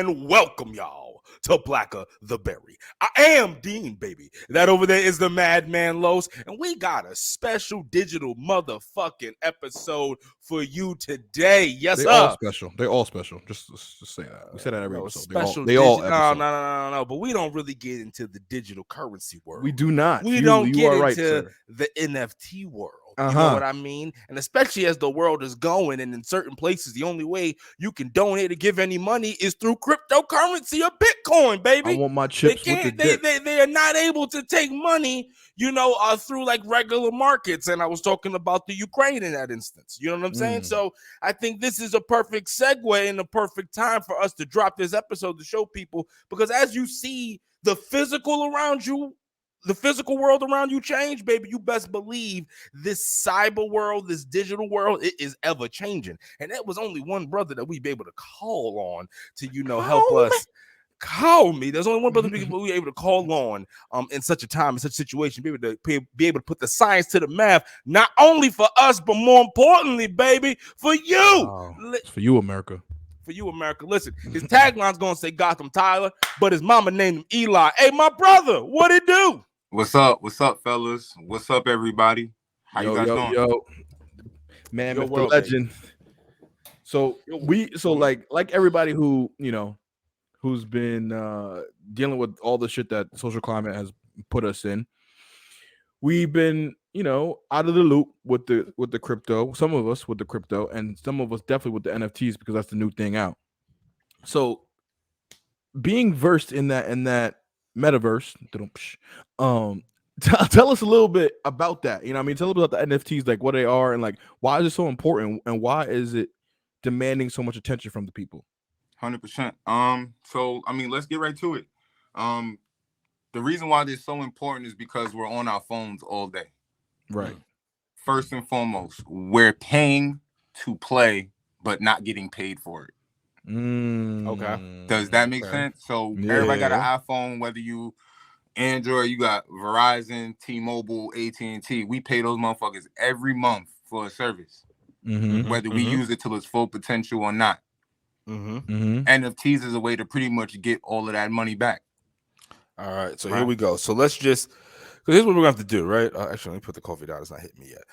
and welcome y'all to Blacker the Berry. I am Dean, baby. That over there is the Madman Los, and we got a special digital motherfucking episode for you today. Yes, they sir. all special. They all special. Just say that. We say that every episode. Special they all episode. episode. No. But we don't really get into the digital currency world. We do not. We don't you get are into right, the NFT world. You know what I mean? And especially as the world is going, and in certain places, the only way you can donate or give any money is through cryptocurrency or Bitcoin, baby. I want my chips with the dip. They are not able to take money, through like regular markets. And I was talking about the Ukraine in that instance. You know what I'm saying? So I think this is a perfect segue and a perfect time for us to drop this episode to show people, because as you see the physical around you, the physical world around you change, baby, you best believe this cyber world, this digital world, it is ever changing. And that was only one brother that we'd be able to call on to, help us. Call me. There's only one brother we were able to call on in such a time, in such a situation, be able to put the science to the math, not only for us, but more importantly, baby, for you. It's for you, America. For you, America. Listen, his tagline's gonna say Gothamtyler, but his mama named him Eli. Hey, my brother, what it do? What's up? What's up, fellas? What's up, everybody? How you guys doing? Man, the legend. So like everybody who who's been dealing with all the shit that social climate has put us in, we've been out of the loop with the crypto. Some of us with the crypto, and some of us definitely with the NFTs, because that's the new thing out. So being versed in that metaverse, tell us a little bit about that. Tell us about the NFTs, like what they are, and like why is it so important, and why is it demanding so much attention from the people? 100%. So let's get right to it. The reason why this is so important is because we're on our phones all day. Right. First and foremost, we're paying to play, but not getting paid for it. Okay. Does that make sense? So everybody got an iPhone, whether you Android, you got Verizon, T-Mobile, AT&T. We pay those motherfuckers every month for a service, whether we use it to its full potential or not. NFTs is a way to pretty much get all of that money back. All right, so here we go. So let's just, because here's what we're gonna have to do, right? Actually, let me put the coffee down. It's not hitting me yet.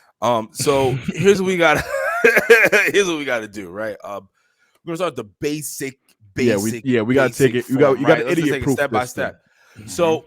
So here's what we got. Here's what we got to do, right? We're gonna start the basic. We gotta take it. You got to idiot proof step by step. So,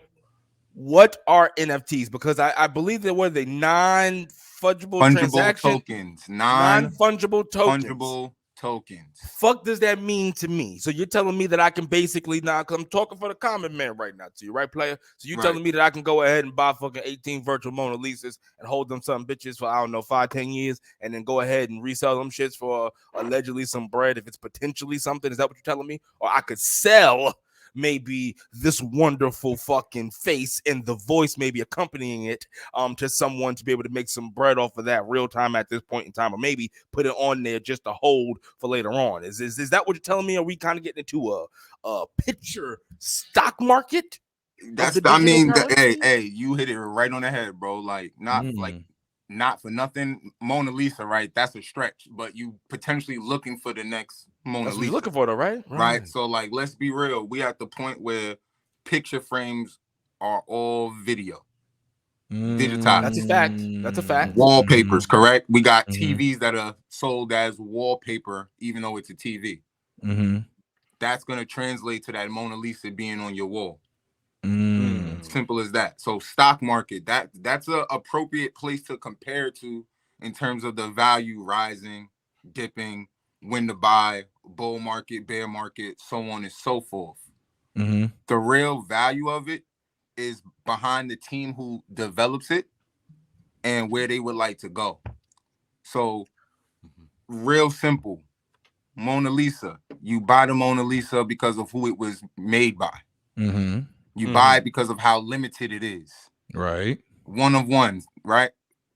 what are NFTs? Because I believe that were they non-fungible tokens, non-fungible tokens. Fungible tokens. Fuck does that mean to me? So you're telling me that I can basically now, cause I'm talking for the common man right now to you, right, player? So you're telling me that I can go ahead and buy fucking 18 virtual Mona Lisas and hold them some bitches for, I don't know, 5-10 years, and then go ahead and resell them shits for allegedly some bread if it's potentially something? Is that what you're telling me? Or I could sell maybe this wonderful fucking face and the voice maybe accompanying it to someone to be able to make some bread off of that real time at this point in time, or maybe put it on there just to hold for later on. Is that what you're telling me? Are we kind of getting into a picture stock market? Hey, you hit it right on the head, bro. Like not for nothing, Mona Lisa, right? That's a stretch, but you potentially looking for the next Mona That's Lisa. What you're looking for, though, right? Right. So, let's be real. We at the point where picture frames are all video, digitized. That's a fact. Wallpapers, correct? We got TVs that are sold as wallpaper, even though it's a TV. That's gonna translate to that Mona Lisa being on your wall. Simple as that. So stock market, that's a appropriate place to compare to in terms of the value rising, dipping, when to buy, bull market, bear market, so on and so forth. The real value of it is behind the team who develops it and where they would like to go. So real simple. Mona Lisa, you buy the Mona Lisa because of who it was made by. You buy it because of how limited it is. Right. One of ones, right?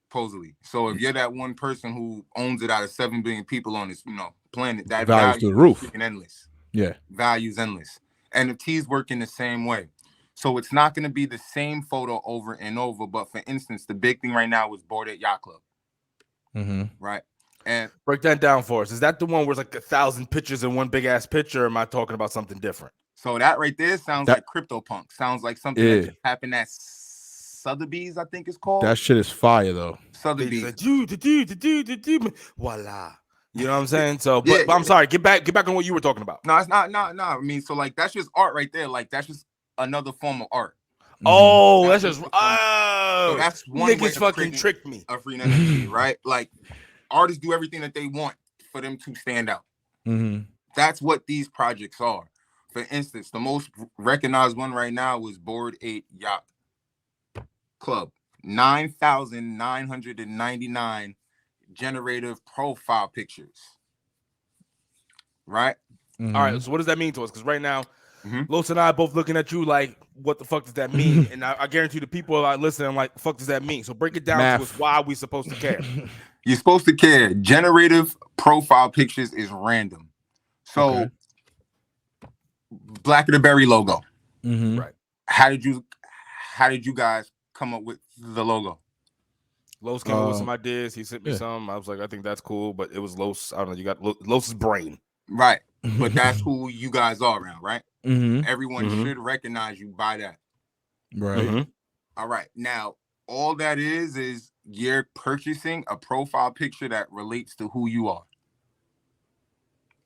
Supposedly. So if you're that one person who owns it out of 7 billion people on this, planet, that value's to the roof. Is endless. Yeah. Value's endless. NFTs work in the same way. So it's not going to be the same photo over and over. But for instance, the big thing right now is Bored Yacht Club. Right? And break that down for us. Is that the one where it's like 1,000 pictures in one big ass picture? Or am I talking about something different? so that right there sounds like CryptoPunk. Sounds like something that just happened at Sotheby's, I think it's called. That shit is fire though. Sotheby's. Voila. You know what I'm saying? So, but I'm sorry. Get back on what you were talking about. No, it's not. No. I mean, so like that's just art right there. Like that's just another form of art. Oh, that's just so that's one niggas way of fucking tricked me. A free NFT, right? Like artists do everything that they want for them to stand out. That's what these projects are. For instance, the most recognized one right now is Bored Ape Yacht Club. 9,999 generative profile pictures. Right? All right. So what does that mean to us? Because right now, Los and I are both looking at you like, what the fuck does that mean? And I guarantee the people are listening, like, fuck does that mean? So break it down to us. Why are we supposed to care? You're supposed to care. Generative profile pictures is random. So Black of the Berry logo. Right. How did you guys come up with the logo? Los came up with some ideas. He sent me some. I was like, I think that's cool, but it was Los. I don't know. You got Los's brain. Right. But that's who you guys are around, right? Everyone should recognize you by that. Right. All right. Now, all that is you're purchasing a profile picture that relates to who you are.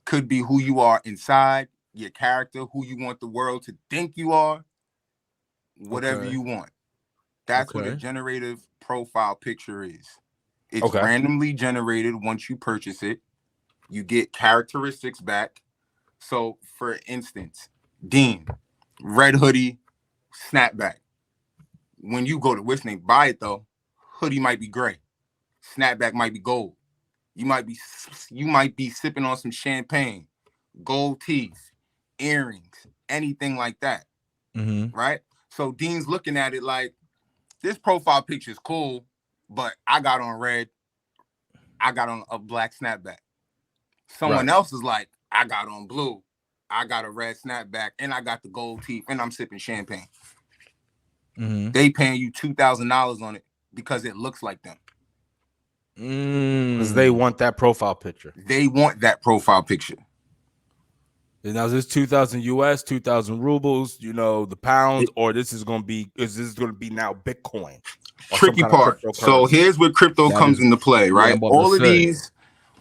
Could be who you are inside, your character, who you want the world to think you are, whatever you want. That's what a generative profile picture is. It's randomly generated once you purchase it. You get characteristics back. So, for instance, Dean, red hoodie, snapback. When you go to Whistling, buy it though. Hoodie might be gray, snapback might be gold. You might be sipping on some champagne, gold teeth, earrings, anything like that. Right? So Dean's looking at it like, this profile picture is cool, but I got on red, I got on a black snapback. Someone else is like, I got on blue, I got a red snapback, and I got the gold teeth, and I'm sipping champagne. They paying you $2,000 on it because it looks like them. Because they want that profile picture. They want that profile picture. And now is this 2,000 US, 2,000 rubles, the pounds, or is this going to be now Bitcoin? Tricky part. So here's where crypto comes into play, right? All of these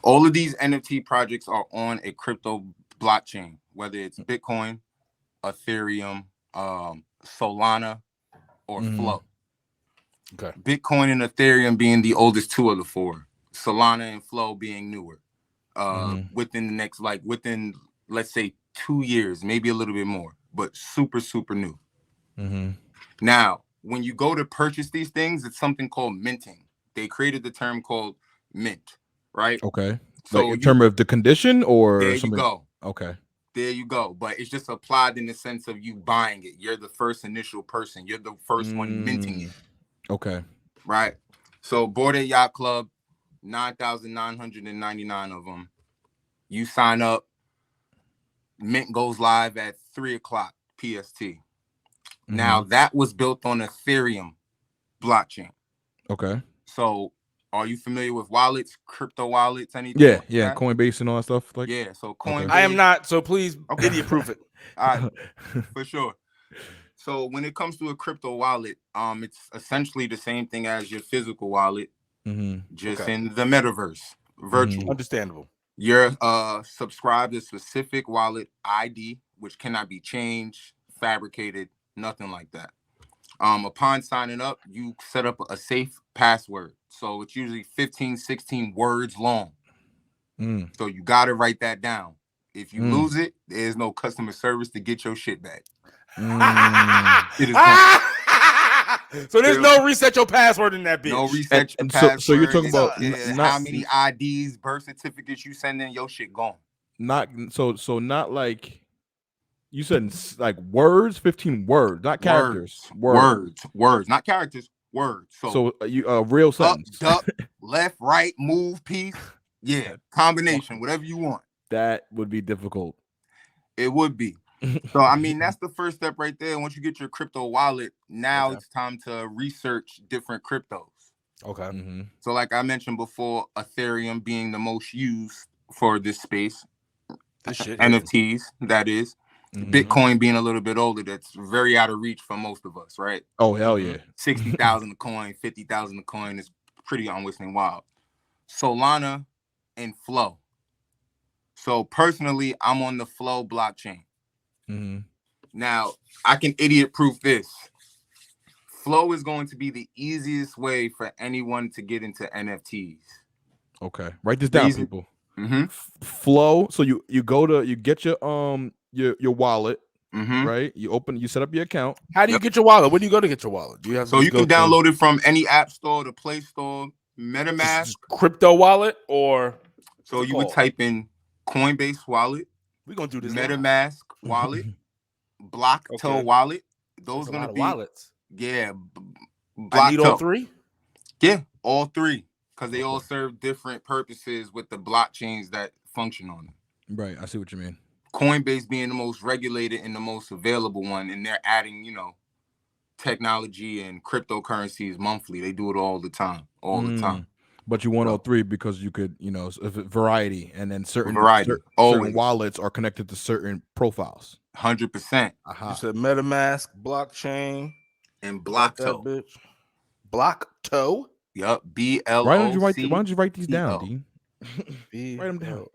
NFT projects are on a crypto blockchain, whether it's Bitcoin, Ethereum, Solana, or Flow. Okay. Bitcoin and Ethereum being the oldest two of the four. Solana and Flow being newer. Within the next, let's say 2 years, maybe a little bit more, but super, super new. Now, when you go to purchase these things, it's something called minting. They created the term called mint, right? Okay. So like in terms of the condition or there something? You go. Okay. There you go. But it's just applied in the sense of you buying it. You're the first initial person. You're the first one minting it. Okay. Right. So Bored Ape Yacht Club, 9,999 of them. You sign up. Mint goes live at 3:00 PST. Now that was built on Ethereum blockchain. Okay. So are you familiar with wallets, crypto wallets, anything? Yeah, like that? Coinbase and all that stuff. So Coinbase. I am not. So please, idiot proof it. All right, for sure. So when it comes to a crypto wallet, it's essentially the same thing as your physical wallet, just in the metaverse, virtual. Understandable. You're subscribed to a specific wallet ID, which cannot be changed, fabricated, nothing like that. Upon signing up, you set up a safe password. So it's usually 15, 16 words long. So you got to write that down. If you lose it, there's no customer service to get your shit back. So there's no reset your password in that bitch. No reset your password. So you're talking about how many IDs, birth certificates you send in, your shit gone. Not like you said, like words, 15 words, not characters. Words, not characters. Words. So you real sentence. Up, duck, left, right, move, piece. Yeah, combination, whatever you want. That would be difficult. It would be. So, I mean, that's the first step right there. Once you get your crypto wallet, now it's time to research different cryptos. Okay. Mm-hmm. So like I mentioned before, Ethereum being the most used for this space, This shit NFTs, that is. Mm-hmm. Bitcoin being a little bit older, that's very out of reach for most of us, right? Oh, hell yeah. 60,000 a coin, 50,000 a coin is pretty unwhistling wild. Solana and Flow. So personally, I'm on the Flow blockchain. Mm-hmm. Now, I can idiot proof this. Flow is going to be the easiest way for anyone to get into NFTs. Okay, write this down, people. Mm-hmm. Flow. So you get your wallet, Mm-hmm. right? You set up your account. How do you get your wallet? Where do you go to get your wallet? Do you have So you can download it from any app store, the Play Store, MetaMask, just crypto wallet, or so you would type in Coinbase wallet. We're gonna do this MetaMask wallet, Blockto wallet. Those That's gonna be wallets. Yeah, I need all three. Yeah, all three, because they all serve different purposes with the blockchains that function on them. Right, I see what you mean. Coinbase being the most regulated and the most available one, and they're adding, technology and cryptocurrencies monthly. They do it all the time, the time. But you want all three because you could, variety, and then certain wallets are connected to certain profiles. 100%. You said MetaMask, blockchain, and Blockto. Bitch. Blockto. Yup. BLOC. Why don't you write these down, Dean? Write them down.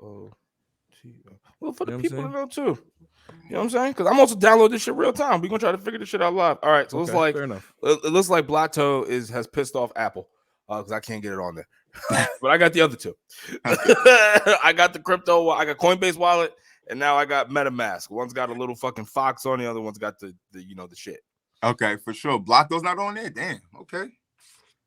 Well, for the people to know too. You know what I'm saying? Because I'm also downloading this shit real time. We're gonna try to figure this shit out live. All right. So it's like, fair enough. It looks like Blockto has pissed off Apple because I can't get it on there. But I got the other two. I got the crypto. I got Coinbase wallet, and now I got MetaMask. One's got a little fucking fox on, the other one's got the shit. Okay, for sure. Blockto's not on there. Damn. Okay.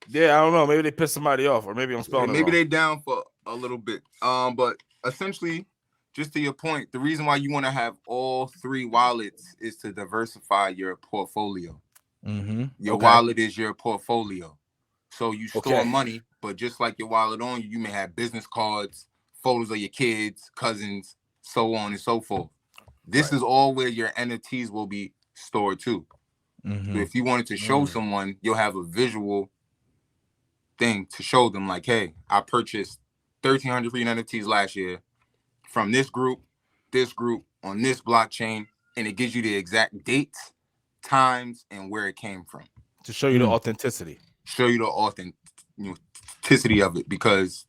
Yeah, I don't know. Maybe they pissed somebody off, or maybe I'm spelling it wrong. Maybe they down for a little bit. But essentially, just to your point, the reason why you want to have all three wallets is to diversify your portfolio. Mm-hmm. Your wallet is your portfolio. So you store money, but just like your wallet on you, you may have business cards, photos of your kids, cousins, so on and so forth. This is all where your NFTs will be stored too. Mm-hmm. So if you wanted to show someone, you'll have a visual thing to show them, like, hey, I purchased 1,300 free NFTs last year from this group, on this blockchain, and it gives you the exact dates, times, and where it came from. To show you the authenticity. Show you the authenticity of it, because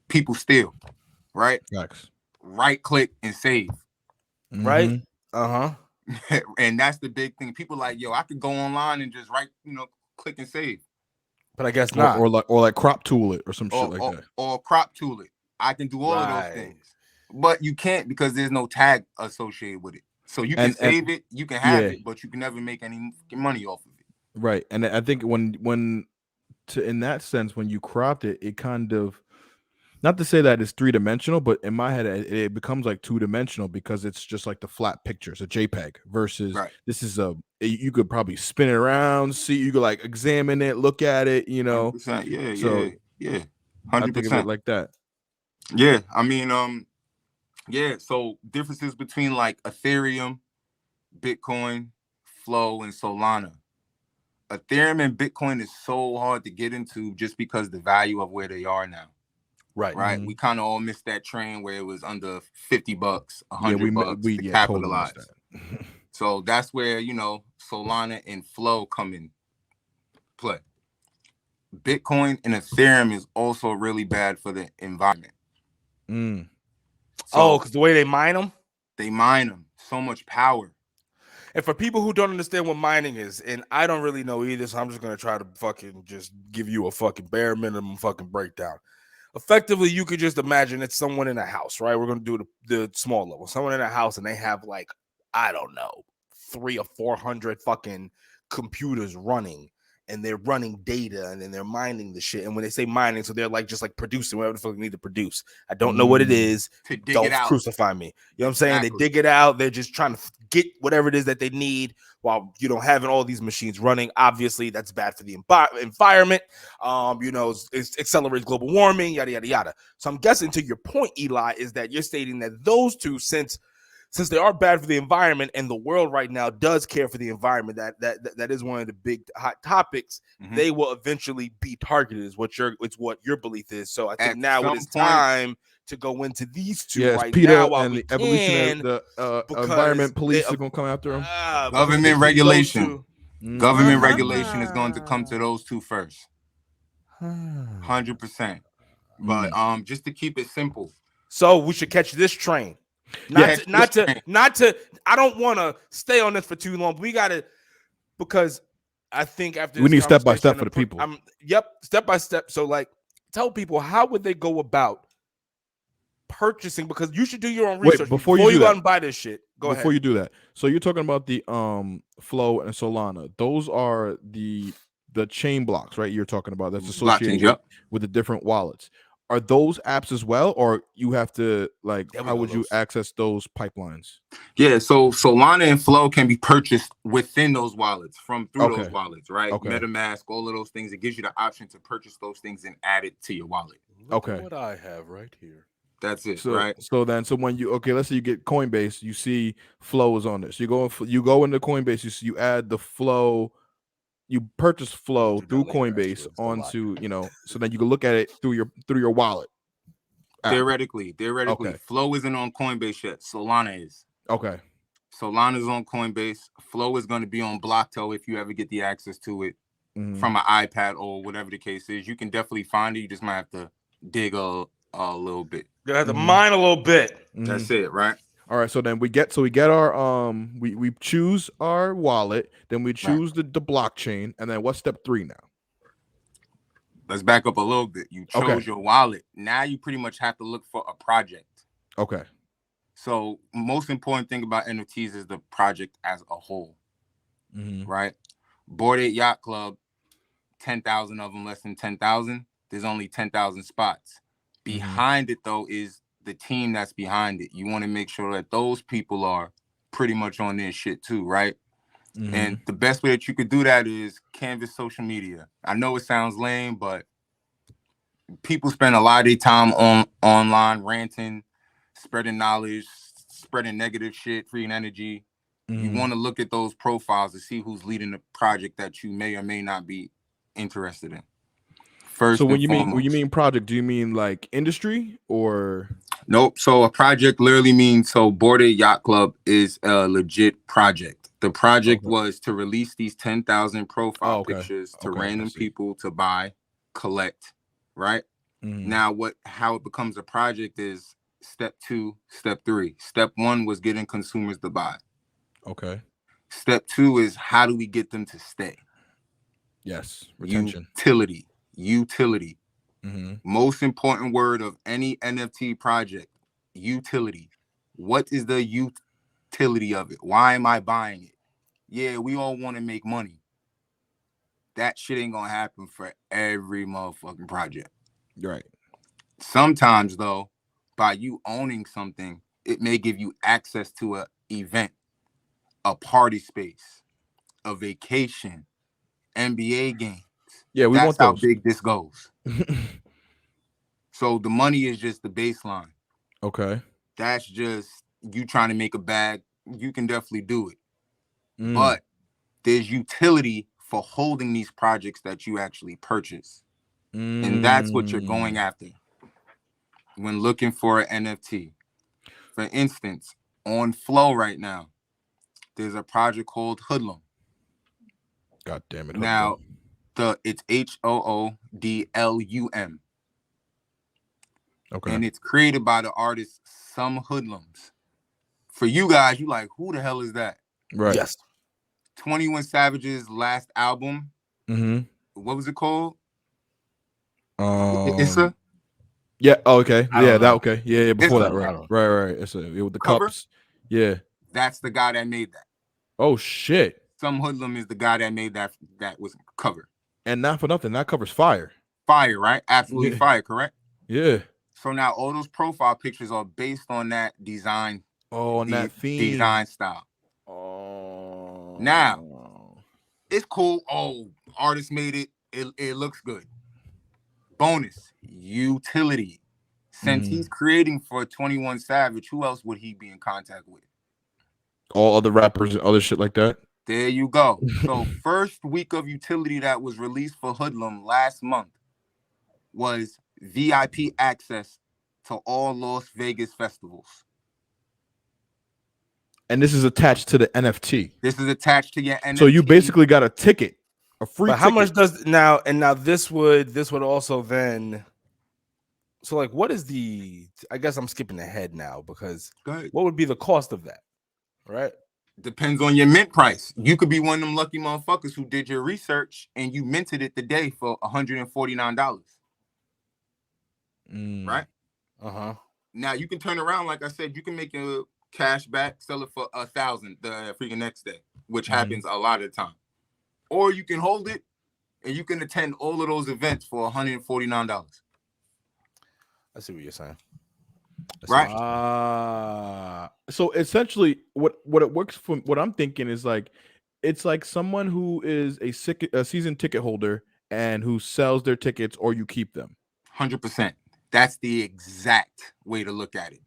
people steal, right? Facts. Right click and save. Mm-hmm. Right? And that's the big thing. People like, yo, I could go online and just click and save. But I guess not. Or like crop tool it or some shit like that. Or crop tool it. I can do all of those things. But you can't, because there's no tag associated with it. So you can save it, you can have it, but you can never make any money off of it. Right. And I think in that sense, when you cropped it, it kind of, not to say that it's 3-dimensional, but in my head, it becomes like 2-dimensional, because it's just like the flat pictures, a JPEG, versus this is you could probably spin it around, see, you could like examine it, look at it, 100%, yeah. 100%. I think of it like that. Yeah. I mean, so differences between like Ethereum, Bitcoin, Flow, and Solana. Ethereum and Bitcoin is so hard to get into just because the value of where they are now. Right. Mm-hmm. We kind of all missed that train where it was under $50, $100 to capitalize. Totally so that's where, Solana and Flow come in play. Bitcoin and Ethereum is also really bad for the environment. Because the way they mine them? They mine them. So much power. And for people who don't understand what mining is, and I don't really know either, so I'm just going to try to fucking just give you a fucking bare minimum fucking breakdown. Effectively, you could just imagine it's someone in a house, right? We're going to do the small level. Someone in a house, and they have like, I don't know, 300 or 400 fucking computers running, and they're running data, and then they're mining the shit. And when they say mining, so they're like just like producing whatever the fuck they need to produce. I don't know what it is. Don't crucify me. You know what I'm saying? Exactly. They dig it out. They're just trying to get whatever it is that they need while, having all these machines running. Obviously, that's bad for the environment. It accelerates global warming, yada, yada, yada. So I'm guessing, to your point, Eli, is that you're stating that those two, since since they are bad for the environment, and the world right now does care for the environment, that is one of the big hot topics. They will eventually be targeted. Is what your belief is. So I think now it is time to go into these two right PETA now while and we the evolutionary, can, the environment police are gonna come after them. Government regulation. Government regulation is going to come to those two first. 100%. But just to keep it simple. So we should catch this train. Not to. I don't want to stay on this for too long. We got to, because I think after we need step by step for the people. Step by step. So like, tell people, how would they go about purchasing? Because you should do your own research before you go out and buy this shit. Go ahead. Before you do that, so you're talking about the Flow and Solana. Those are the chain blocks, right? You're talking about that's associated with the different wallets. Are those apps as well, or you have to how would you access those pipelines? Yeah, so Solana and Flow can be purchased within those wallets through those wallets, right? MetaMask, all of those things. It gives you the option to purchase those things and add it to your wallet. Look at what I have right here. That's it, right? So when you let's say you get Coinbase, you see Flow is on this. You go into Coinbase, you add the Flow. You purchase Flow through Coinbase onto, so then you can look at it through your wallet. Theoretically, Flow isn't on Coinbase yet. Solana is. Okay. Solana is on Coinbase. Flow is going to be on Blocktail if you ever get the access to it from an iPad or whatever the case is. You can definitely find it. You just might have to dig a little bit. You have to mine a little bit. That's it, right? All right, so then we get our we choose our wallet, then we choose the blockchain, and then what's step 3 now? Let's back up a little bit. You chose your wallet. Now you pretty much have to look for a project. Okay. So most important thing about NFTs is the project as a whole, right? Bored Ape Yacht Club, 10,000 of them, less than 10,000. There's only 10,000 spots. Behind it though is the team that's behind it. You want to make sure that those people are pretty much on their shit too, right? And the best way that you could do that is canvas social media. I know it sounds lame, but people spend a lot of their time online ranting, spreading knowledge, spreading negative shit, freeing energy. You want to look at those profiles to see who's leading the project that you may or may not be interested in. So when you mean project, do you mean like industry or? Nope. So a project literally means, Bored Ape Yacht Club is a legit project. The project was to release these 10,000 profile pictures to random people to buy, collect, right? Now how it becomes a project is step 2, step 3. Step 1 was getting consumers to buy. Okay. Step 2 is how do we get them to stay? Yes. Retention. Utility. Most important word of any NFT project, utility. What is the utility of it? Why am I buying it? Yeah, we all want to make money. That shit ain't gonna happen for every motherfucking project. Right. Sometimes though, by you owning something, it may give you access to an event, a party space, a vacation, NBA games. Yeah, That's how big this goes. So the money is just the baseline. Okay. That's just you trying to make a bag. You can definitely do it. But there's utility for holding these projects that you actually purchase. And that's what you're going after when looking for an NFT. For instance, on Flow right now, there's a project called Hoodlum. God damn it. Now, it's HOODLUM. Okay. And it's created by the artist Some Hoodlums. For you guys, you like, who the hell is that? Right. Yes. 21 Savage's last album. What was it called? Issa? Yeah. Oh, okay. Yeah. That. Okay. Yeah. Before Issa. that. Right. It's with the Cover? cups. Yeah. That's the guy that made that. Oh shit. Some Hoodlum is the guy that made that was cover. And not for nothing, that cover's fire. Fire, right? Absolutely fire. Correct. Yeah. So now all those profile pictures are based on that design. On that theme. Design style. Oh. Now, it's cool. Oh, artist made it. It looks good. Bonus, utility. Since he's creating for 21 Savage, who else would he be in contact with? all other rappers and other shit like that. There you go. So first week of utility that was released for Hoodlum last month was VIP access to all Las Vegas festivals. And this is attached to the NFT. This is attached to your NFT. So you basically got a ticket, a free ticket. How much does now this would also then, so like what is the, I guess I'm skipping ahead now because what would be the cost of that? Right? Depends on your mint price. You could be one of them lucky motherfuckers who did your research and you minted it today for $149. Right? Uh-huh. Now you can turn around, like I said, you can make a cash back, sell it for $1,000 the freaking next day, which happens a lot of the time. Or you can hold it and you can attend all of those events for $149. I see what you're saying. Right. So essentially what it works for, what I'm thinking is like, it's like someone who is a season ticket holder and who sells their tickets, or you keep them. 100%. That's the exact way to look at it.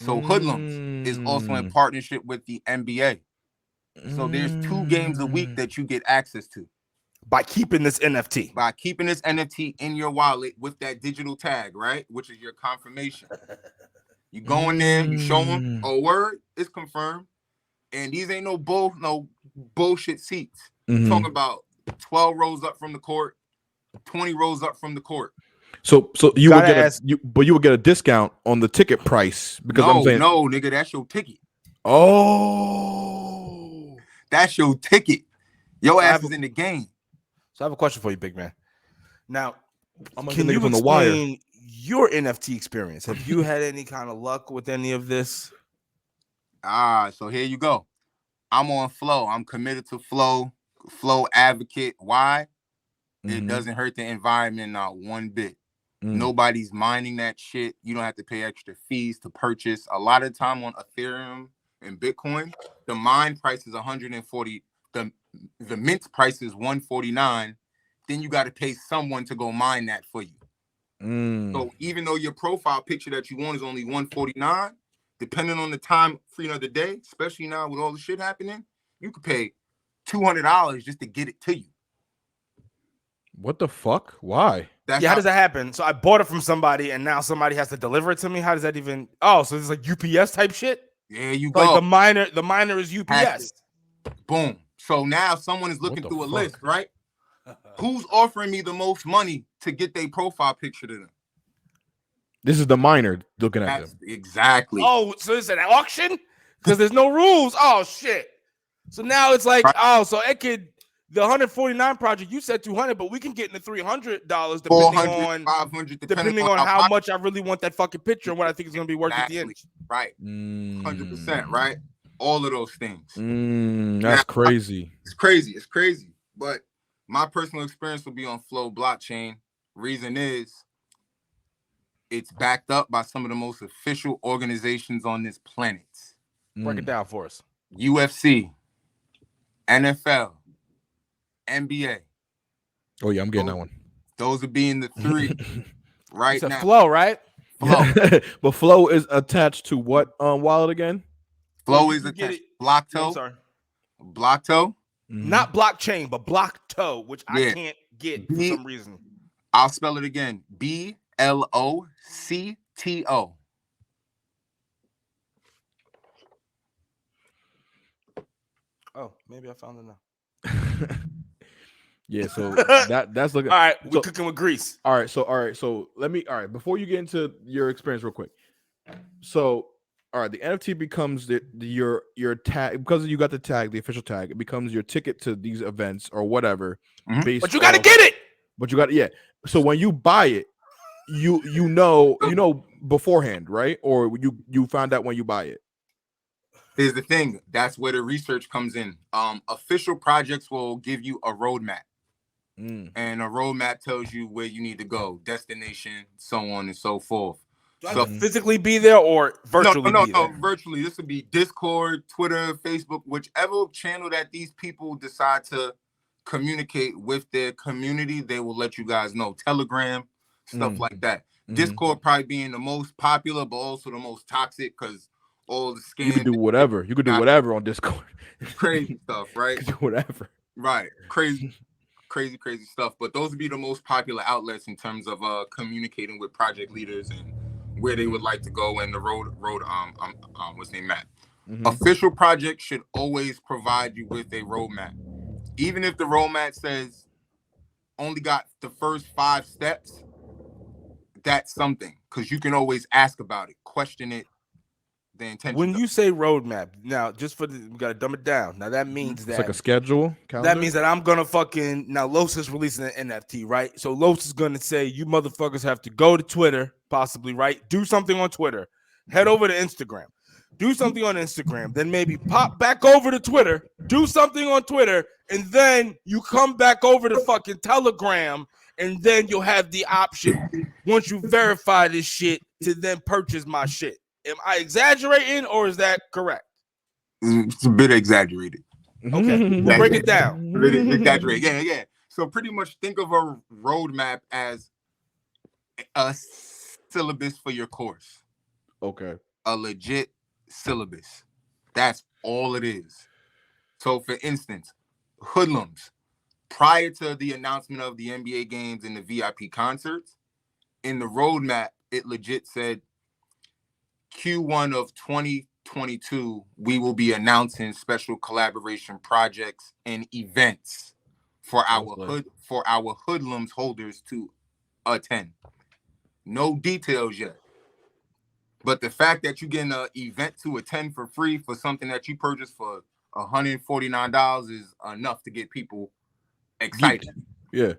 So Hoodlums is also in partnership with the NBA. So there's 2 games a week that you get access to. By keeping this NFT. By keeping this NFT in your wallet with that digital tag, right? Which is your confirmation. You go in there, you show them, oh, word, it's confirmed. And these ain't no bullshit seats. Talking about 12 rows up from the court, 20 rows up from the court. So you would get you would get a discount on the ticket price because I'm saying no, nigga, that's your ticket. Oh, that's your ticket. Your ass is in the game. So I have a question for you, big man. Now, can you explain your NFT experience? Have you had any kind of luck with any of this? So here you go. I'm on Flow. I'm committed to Flow. Flow advocate. Why? It doesn't hurt the environment not one bit. Nobody's mining that shit. You don't have to pay extra fees to purchase. A lot of time on Ethereum and Bitcoin, the mine price is 140. The mint price is 149. Then you got to pay someone to go mine that for you. So even though your profile picture that you want is only 149, depending on the time of the day, especially now with all the shit happening, you could pay $200 just to get it to you. What the fuck? Why? How does that happen? So I bought it from somebody and now somebody has to deliver it to me. How does that even? Oh, so it's like UPS type shit. There you go. Like the miner is UPS. Boom. So now someone is looking through a list, right? Who's offering me the most money to get their profile picture to them? This is the miner looking at them. Exactly. Oh, so it's an auction? Because there's no rules. Oh, shit. So now it's like, so it could, the 149 project, you said 200, but we can get in the $300 depending on how much I really want that fucking picture and what I think is going to be worth at the end. Right. 100%, right? All of those things. That's crazy. It's crazy. It's crazy. But my personal experience will be on Flow blockchain. Reason is it's backed up by some of the most official organizations on this planet. Break it down for us. UFC, NFL, NBA. Oh yeah, I'm getting that one. Those are being the 3 right it's now. Flow, right? Flow. But Flow is attached to what wallet again? Flow is attached. Blockto. Sorry. Blockto. Not blockchain, but Blockto, which I can't get for some reason. I'll spell it again. BLOCTO. Oh, maybe I found it now. Yeah, so that's looking. All right, we're cooking with grease. All right, so let me. All right, before you get into your experience, real quick. So, all right, the NFT becomes your tag because you got the tag, the official tag. It becomes your ticket to these events or whatever. But you got to get it. But you got So when you buy it, you know beforehand, right? Or you find out when you buy it. Here's the thing. That's where the research comes in. Official projects will give you a roadmap. And a roadmap tells you where you need to go, destination, so on and so forth. Do I have to physically be there or virtually? No, virtually. This would be Discord, Twitter, Facebook, whichever channel that these people decide to communicate with their community, they will let you guys know. Telegram, stuff like that. Discord probably being the most popular, but also the most toxic because all the scams. You could do whatever. You could do whatever on Discord. Crazy stuff, right? You could do whatever. Right. Crazy stuff. But those would be the most popular outlets in terms of communicating with project leaders and where they would like to go and the road what's the name, map. Official projects should always provide you with a roadmap. Even if the roadmap says only got the first 5 steps, that's something, because you can always ask about it, question it, the intention. When you say roadmap, now just we gotta dumb it down. Now that means It's like a schedule. Calendar? That means that I'm gonna fucking now. Los is releasing an NFT, right? So Los is gonna say you motherfuckers have to go to Twitter, possibly, right? Do something on Twitter. Head over to Instagram. Do something on Instagram, then maybe pop back over to Twitter, do something on Twitter, and then you come back over to fucking Telegram, and then you'll have the option, once you verify this shit, to then purchase my shit. Am I exaggerating, or is that correct? It's a bit exaggerated. Okay, we'll break it down. Really exaggerate. Yeah. So pretty much think of a roadmap as a syllabus for your course. Okay. A legit syllabus. That's all it is. So for instance, hoodlums, prior to the announcement of the NBA games and the VIP concerts, in the roadmap, it legit said Q1 of 2022, we will be announcing special collaboration projects and events for our hoodlums holders to attend. No details yet. But the fact that you're getting an event to attend for free for something that you purchased for $149 is enough to get people excited. Yeah.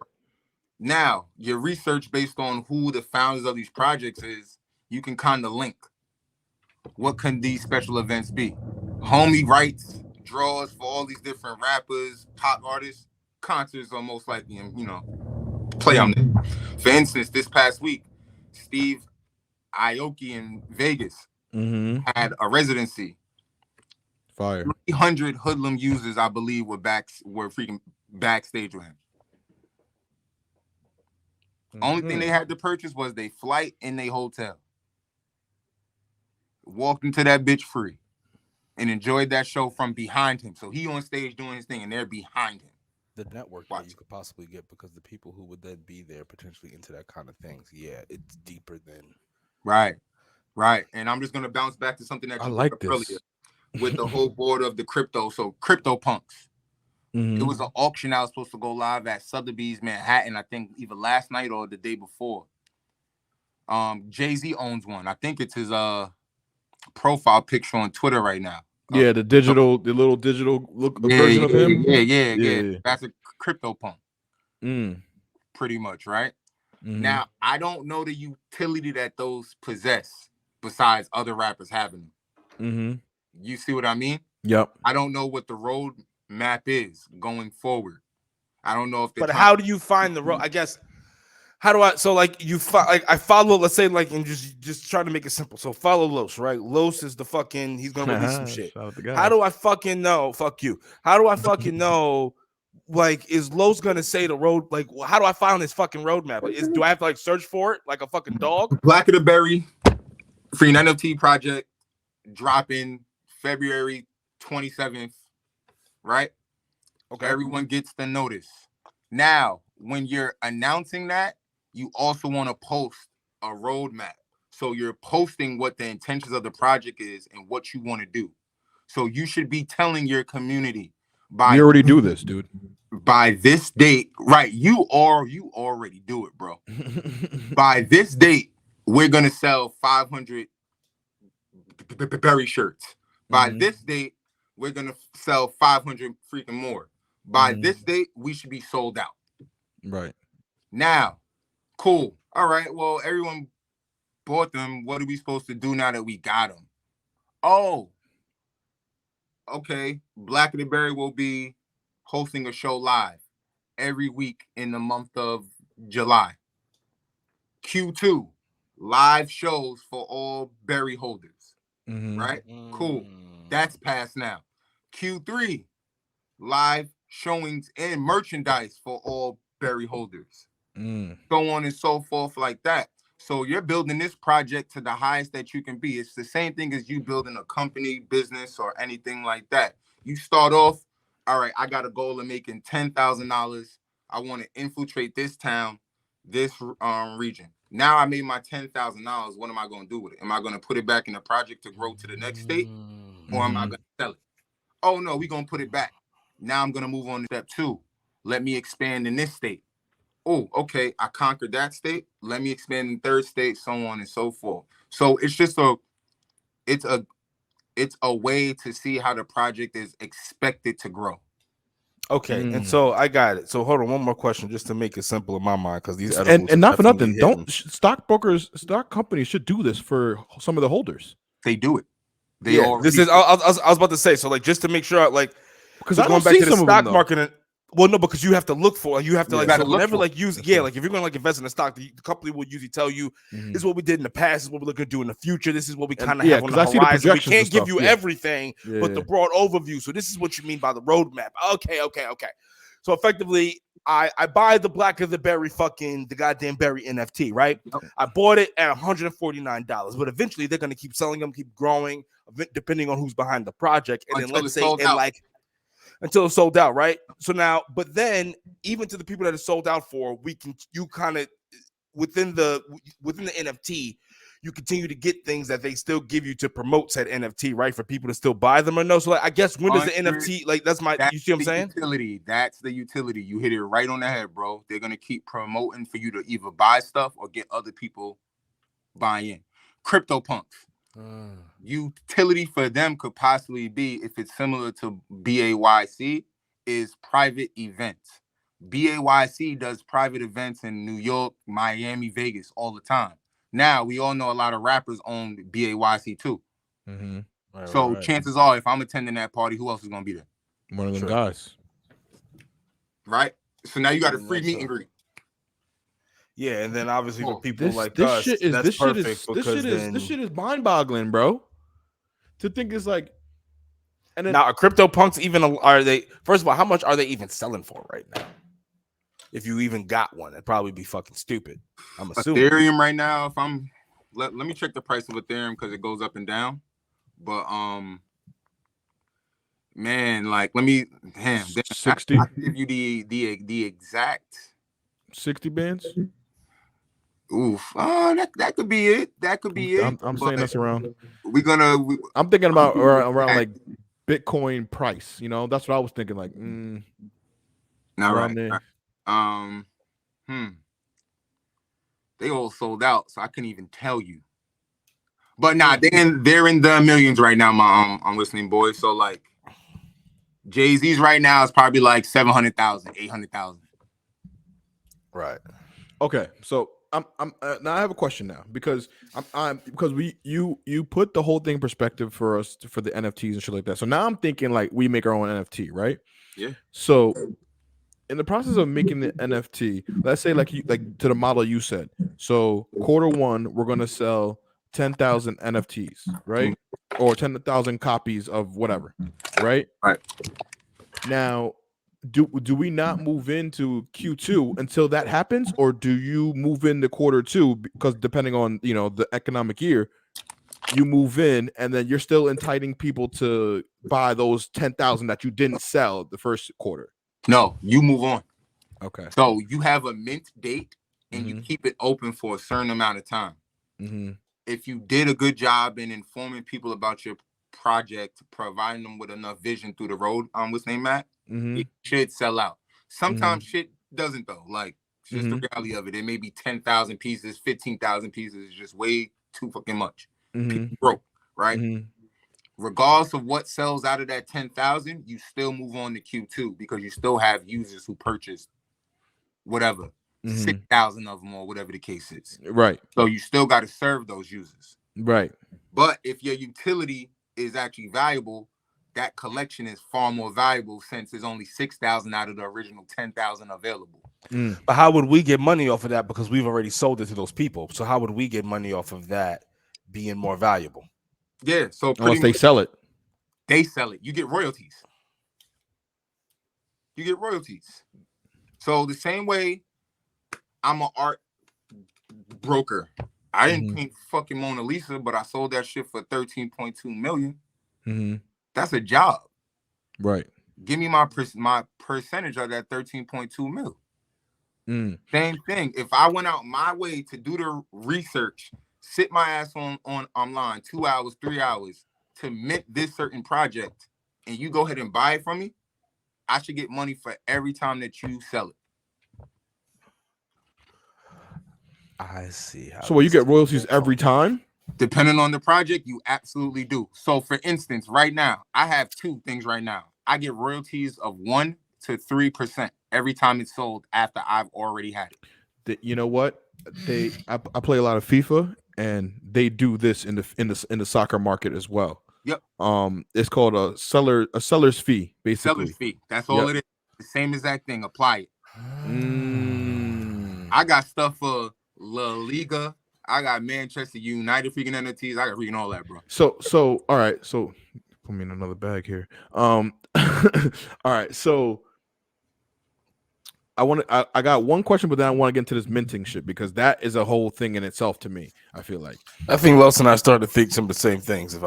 Now, your research based on who the founders of these projects is, you can kind of link. What can these special events be? Homie writes draws for all these different rappers, pop artists. Concerts are most likely, play on them. For instance, this past week, Steve Aoki in Vegas had a residency. Fire. 300 hoodlum users, I believe, were freaking backstage with him. Only thing they had to purchase was their flight and their hotel. Walked into that bitch free and enjoyed that show from behind him. So he on stage doing his thing and they're behind him. The network that you could possibly get, because the people who would then be there potentially into that kind of things, it's deeper than right. And I'm just gonna bounce back to something that you like earlier with the whole board of the crypto. So Crypto Punks. It was an auction I was supposed to go live at Sotheby's, Manhattan, I think either last night or the day before. Jay-Z owns one. I think it's his profile picture on Twitter right now. Yeah, the little digital look version of him. Yeah. That's a Crypto Punk. Pretty much, right? Now, I don't know the utility that those possess besides other rappers having them. You see what I mean? Yep. I don't know what the road map is going forward. I don't know if. But how do you find the road? I guess. How do I? So like I follow. Let's say like, and just try to make it simple. So follow Los, right? Los is the fucking. He's gonna release some shit. How do I fucking know? Fuck you. How do I fucking know? Like, is Los gonna say the road? Like, how do I find this fucking roadmap? Do I have to like search for it like a fucking dog? Black of the Berry, free NFT project, dropping February 27th. Right? Okay. Everyone gets the notice. Now, when you're announcing that, you also want to post a roadmap. So you're posting what the intentions of the project is and what you want to do. So you should be telling your community you already do this, dude. By this date, right? You already do it, bro. By this date, we're gonna sell 500 Berry shirts. By this date, we're going to sell 500 freaking more. By this date, we should be sold out. Right. Now, cool. All right. Well, everyone bought them. What are we supposed to do now that we got them? Oh, okay. Black of the Berry will be hosting a show live every week in the month of July. Q2, live shows for all berry holders. Right? Cool. That's past now. Q3, live showings and merchandise for all berry holders. So on and so forth like that. So you're building this project to the highest that you can be. It's the same thing as you building a company, business, or anything like that. You start off, all right, I got a goal of making $10,000. I want to infiltrate this town, this region. Now I made my $10,000. What am I going to do with it? Am I going to put it back in the project to grow to the next state? Or am I going to sell it? Oh, no, we're going to put it back. Now I'm going to move on to step 2. Let me expand in this state. Oh, okay, I conquered that state. Let me expand in third state, so on and so forth. So it's just it's a way to see how the project is expected to grow. Okay, and so I got it. So hold on, one more question, just to make it simple in my mind, because these and not for nothing, stock companies should do this for some of the holders. They do it. This is. I was about to say. So like, just to make sure, like, because I don't see some of them, stock market. Well, no, because you have to look for. You have to like. So whenever like use. That's like if you're going to like invest in a stock, the company will usually tell you this is what we did in the past. This is what we're looking to do in the future. This is what we kind of have on the horizon. We can't give you everything, but the broad overview. So this is what you mean by the roadmap. Okay. So effectively, I buy the Black of the Berry the goddamn Berry NFT, right? I bought it at $149, but eventually they're gonna keep selling them, keep growing, depending on who's behind the project, and then let's say until it's sold out, right? So now, but then even to the people that it's sold out for, you kind of within the NFT, you continue to get things that they still give you to promote said NFT, right? For people to still buy them or no. So like, I guess when does the NFT, like you see what I'm saying? Utility. That's the utility. You hit it right on the head, bro. They're going to keep promoting for you to either buy stuff or get other people buying in. CryptoPunks. Utility for them could possibly be, if it's similar to BAYC, is private events. BAYC does private events in New York, Miami, Vegas all the time. Now, we all know a lot of rappers own BAYC too. So chances are, if I'm attending that party, who else is going to be there? One of them guys. Right? So now you got a free meet and greet. Yeah, and then obviously for people like this us, shit is mind-boggling, bro. To think it's like, and then, now are CryptoPunks even, are they, first of all, how much are they even selling for right now? If you even got one, it'd probably be fucking stupid. I'm assuming Ethereum right now, if I'm let me check the price of Ethereum because it goes up and down. But man, like let me 60. I give you the exact 60 bands. Oof. That could be it. That could be it. I'm saying that's around. I'm thinking about around like Bitcoin price. You know, that's what I was thinking. Like, right. They all sold out, so I couldn't even tell you. But nah, they're in the millions right now, my I'm listening, boys. So like Jay-Z's right now is probably like 700,000, 800,000. Right. Okay. So I'm now I have a question now because you put the whole thing in perspective for us for the NFTs and shit like that. So now I'm thinking like we make our own NFT, right? Yeah. So in the process of making the NFT, let's say like to the model you said. So Q1 we're gonna sell 10,000 NFTs, right? Or 10,000 copies of whatever, right? Right. Now, do we not move into Q2 until that happens, or do you move into Q2 because depending on the economic year, you move in and then you're still entitling people to buy those 10,000 that you didn't sell the first quarter? No, you move on. Okay. So you have a mint date and you keep it open for a certain amount of time. If you did a good job in informing people about your project, providing them with enough vision through the road, what's name Matt? It should sell out. Sometimes shit doesn't though. Like it's just the reality of it. It may be 10,000 pieces, 15,000 pieces. It's just way too fucking much. People broke, right? Regardless of what sells out of that 10,000, you still move on to Q2 because you still have users who purchased whatever, 6,000 of them or whatever the case is. Right. So you still got to serve those users. Right. But if your utility is actually valuable, that collection is far more valuable since there's only 6,000 out of the original 10,000 available. But how would we get money off of that? Because we've already sold it to those people. So how would we get money off of that being more valuable? Yeah. So unless they sell it. They sell it. You get royalties. So the same way I'm an art broker. I didn't paint fucking Mona Lisa, but I sold that shit for 13.2 million. That's a job. Right. Give me my percentage of that 13.2 mil. Same thing. If I went out my way to do the research, sit my ass on online 2 hours, 3 hours to mint this certain project, and you go ahead and buy it from me, I should get money for every time that you sell it. I see. So you get royalties every time? Depending on the project, you absolutely do. So for instance, right now, I have two things right now. I get royalties of 1 to 3% every time it's sold after I've already had it. You know what? I play a lot of FIFA, and they do this in the soccer market as well. Yep. It's called a seller's fee, basically. Seller's fee. That's all it is. The same exact thing. Apply it. I got stuff for La Liga. I got Manchester United freaking NFTs. I got freaking all that, bro. So all right. So put me in another bag here. All right. So I got one question, but then I want to get into this minting shit because that is a whole thing in itself to me. I feel like I think Los and I started to think some of the same things. If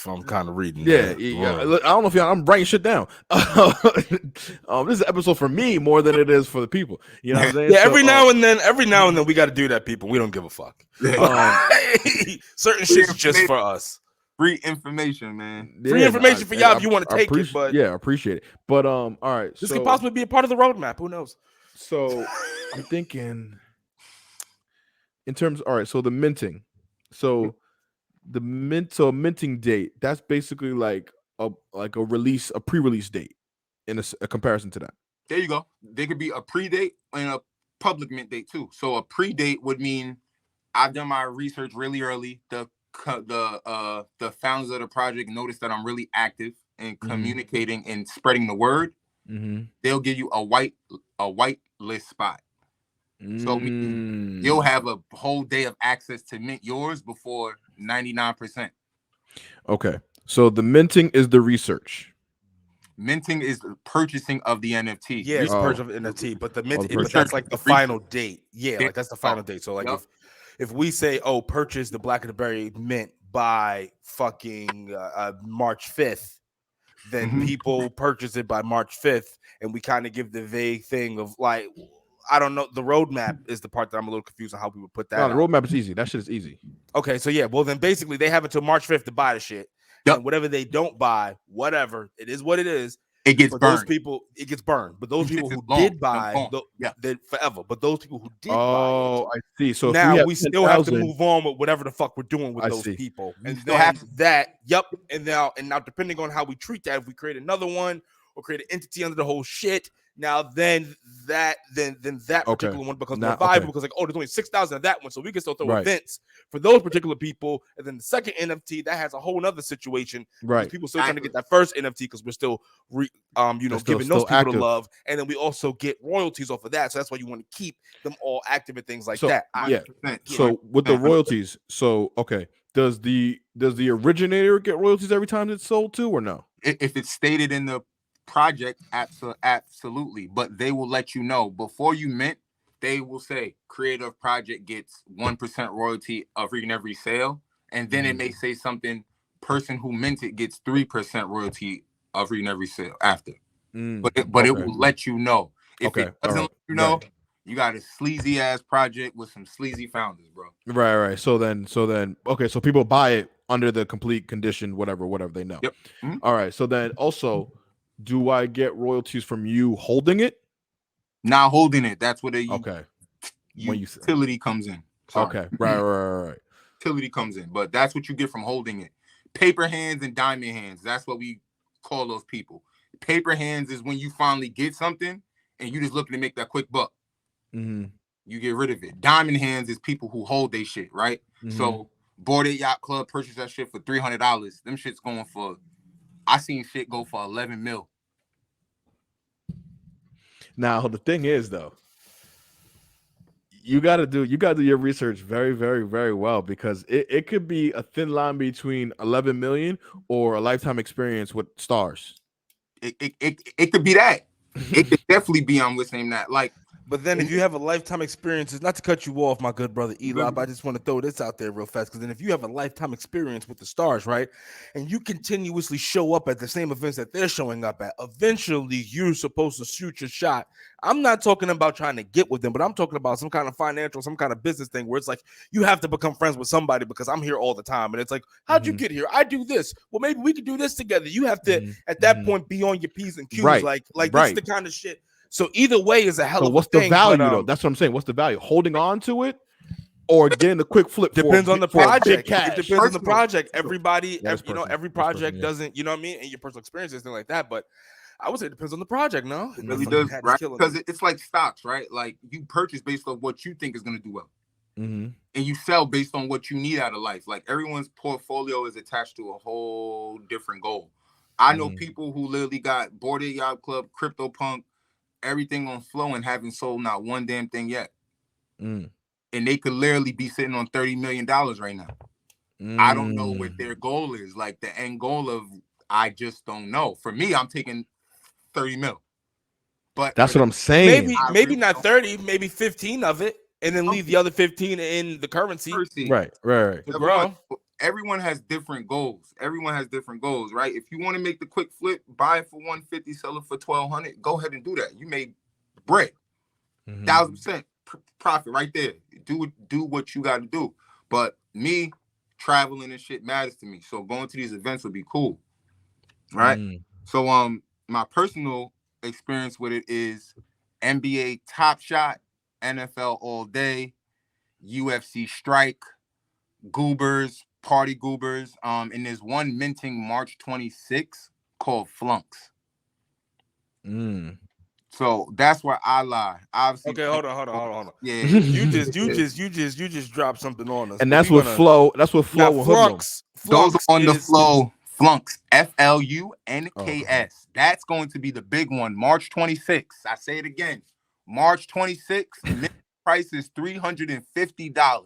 I'm kind of reading, yeah. I don't know if I'm writing shit down. This is an episode for me more than it is for the people. You know what I'm saying? Yeah. Every now and then, we got to do that. People, we don't give a fuck. Certain shit's just for us. Free information, man. Free information for y'all if you want to take it. But yeah, I appreciate it. But all right, this could possibly be a part of the roadmap. Who knows? So I'm thinking in terms. All right, so the minting. So the minting date. That's basically like a release, a pre-release date in a comparison to that. There you go. There could be a pre-date and a public mint date too. So a pre-date would mean I've done my research really early. The founders of the project notice that I'm really active in communicating and spreading the word. They'll give you a white list spot. So you'll have a whole day of access to mint yours before 99%. Okay. So the minting is the research. Minting is the purchasing of the NFT. Yeah, it's purchase of NFT, but the mint, but that's like the final date. Yeah, like that's the final date. So like if we say, oh, purchase the Black of the Berry mint by fucking March 5th, then people purchase it by March 5th, and we kind of give the vague thing of like, I don't know. The roadmap is the part that I'm a little confused on how people put that. No, the roadmap is easy. That shit is easy. Okay, so yeah, well then basically they have until March 5th to buy the shit. And whatever they don't buy, whatever, it is what it is. It gets burned. Those people, it gets burned. But those people who did buy, they forever. But those people who did buy, I see. So now we still have to move on with whatever the fuck we're doing with those people. And still have that. Yep. And now depending on how we treat that, if we create another one or create an entity under the whole shit, now then that particular one becomes more valuable because like, oh, there's only 6,000 of that one, so we can still throw events for those particular people. And then the second NFT that has a whole other situation. Right, people still trying to get that first NFT because we're still giving those people active. The love, and then we also get royalties off of that. So that's why you want to keep them all active and things like that. Yeah. So with the royalties, does the originator get royalties every time it's sold too, or no? If it's stated in the project, absolutely, but they will let you know before you mint. They will say creative project gets 1% royalty of every sale, and then it may say something person who minted gets 3% royalty of every sale after. But it will let you know. If it doesn't let you know, you got a sleazy ass project with some sleazy founders, bro. Right. So then so people buy it under the complete condition, whatever they know. Yep. All right. So then also, do I get royalties from you holding it? Not holding it. That's what utility comes in. Sorry. Okay. Right. Utility comes in, but that's what you get from holding it. Paper hands and diamond hands. That's what we call those people. Paper hands is when you finally get something and you just looking to make that quick buck. You get rid of it. Diamond hands is people who hold their shit, right? So Bored Ape Yacht Club purchased that shit for $300. Them shit's going for, I seen shit go for 11 mil. Now the thing is though, you gotta do your research very, very, very well, because it could be a thin line between 11 million or a lifetime experience with stars. It could be that. It could definitely be on with saying that. Like But then if you have a lifetime experience, it's not to cut you off, my good brother Eli, but I just want to throw this out there real fast. Because then if you have a lifetime experience with the stars, right, and you continuously show up at the same events that they're showing up at, eventually you're supposed to shoot your shot. I'm not talking about trying to get with them, but I'm talking about some kind of financial, some kind of business thing where it's like you have to become friends with somebody because I'm here all the time. And it's like, how'd you get here? I do this. Well, maybe we could do this together. You have to, at that point, be on your P's and Q's. Right. Like this is the kind of shit. So either way is a hell of a thing. What's the value though? That's what I'm saying. What's the value? Holding on to it or getting the quick flip? Depends on the project. It depends on the project. Everybody, every project doesn't, you know what I mean? And your personal experiences, things like that. But I would say it depends on the project, no? It really does, right? Because it's like stocks, right? Like you purchase based on what you think is going to do well. And you sell based on what you need out of life. Like everyone's portfolio is attached to a whole different goal. I know people who literally got Bored Ape Yacht Club, CryptoPunk, everything on flow and haven't sold not one damn thing yet. And they could literally be sitting on $30 million right now. I don't know what their goal is. Like the end goal of, I just don't know. For me, I'm taking 30 mil. But that's what I'm saying. Maybe not 30, maybe 15 of it, and then leave the other 15 in the currency. Right. Everyone has different goals. Right? If you want to make the quick flip, buy it for 150, sell it for 1,200, go ahead and do that. You made bread. 1,000% profit right there. Do what you got to do. But me, traveling and shit matters to me. So going to these events would be cool. Right? So my personal experience with it is NBA Top Shot, NFL All Day, UFC Strike, Goobers, Party Goobers, and there's one minting March 26th called Flunks. So that's where I lie. Obviously, okay, hold on. Yeah, you just dropped something on us. And that's what flow. That's what flow will Flunks. Those on the flow. Flunks, FLUNKS. That's going to be the big one, March 26th. I say it again, March 26th. Price is $350.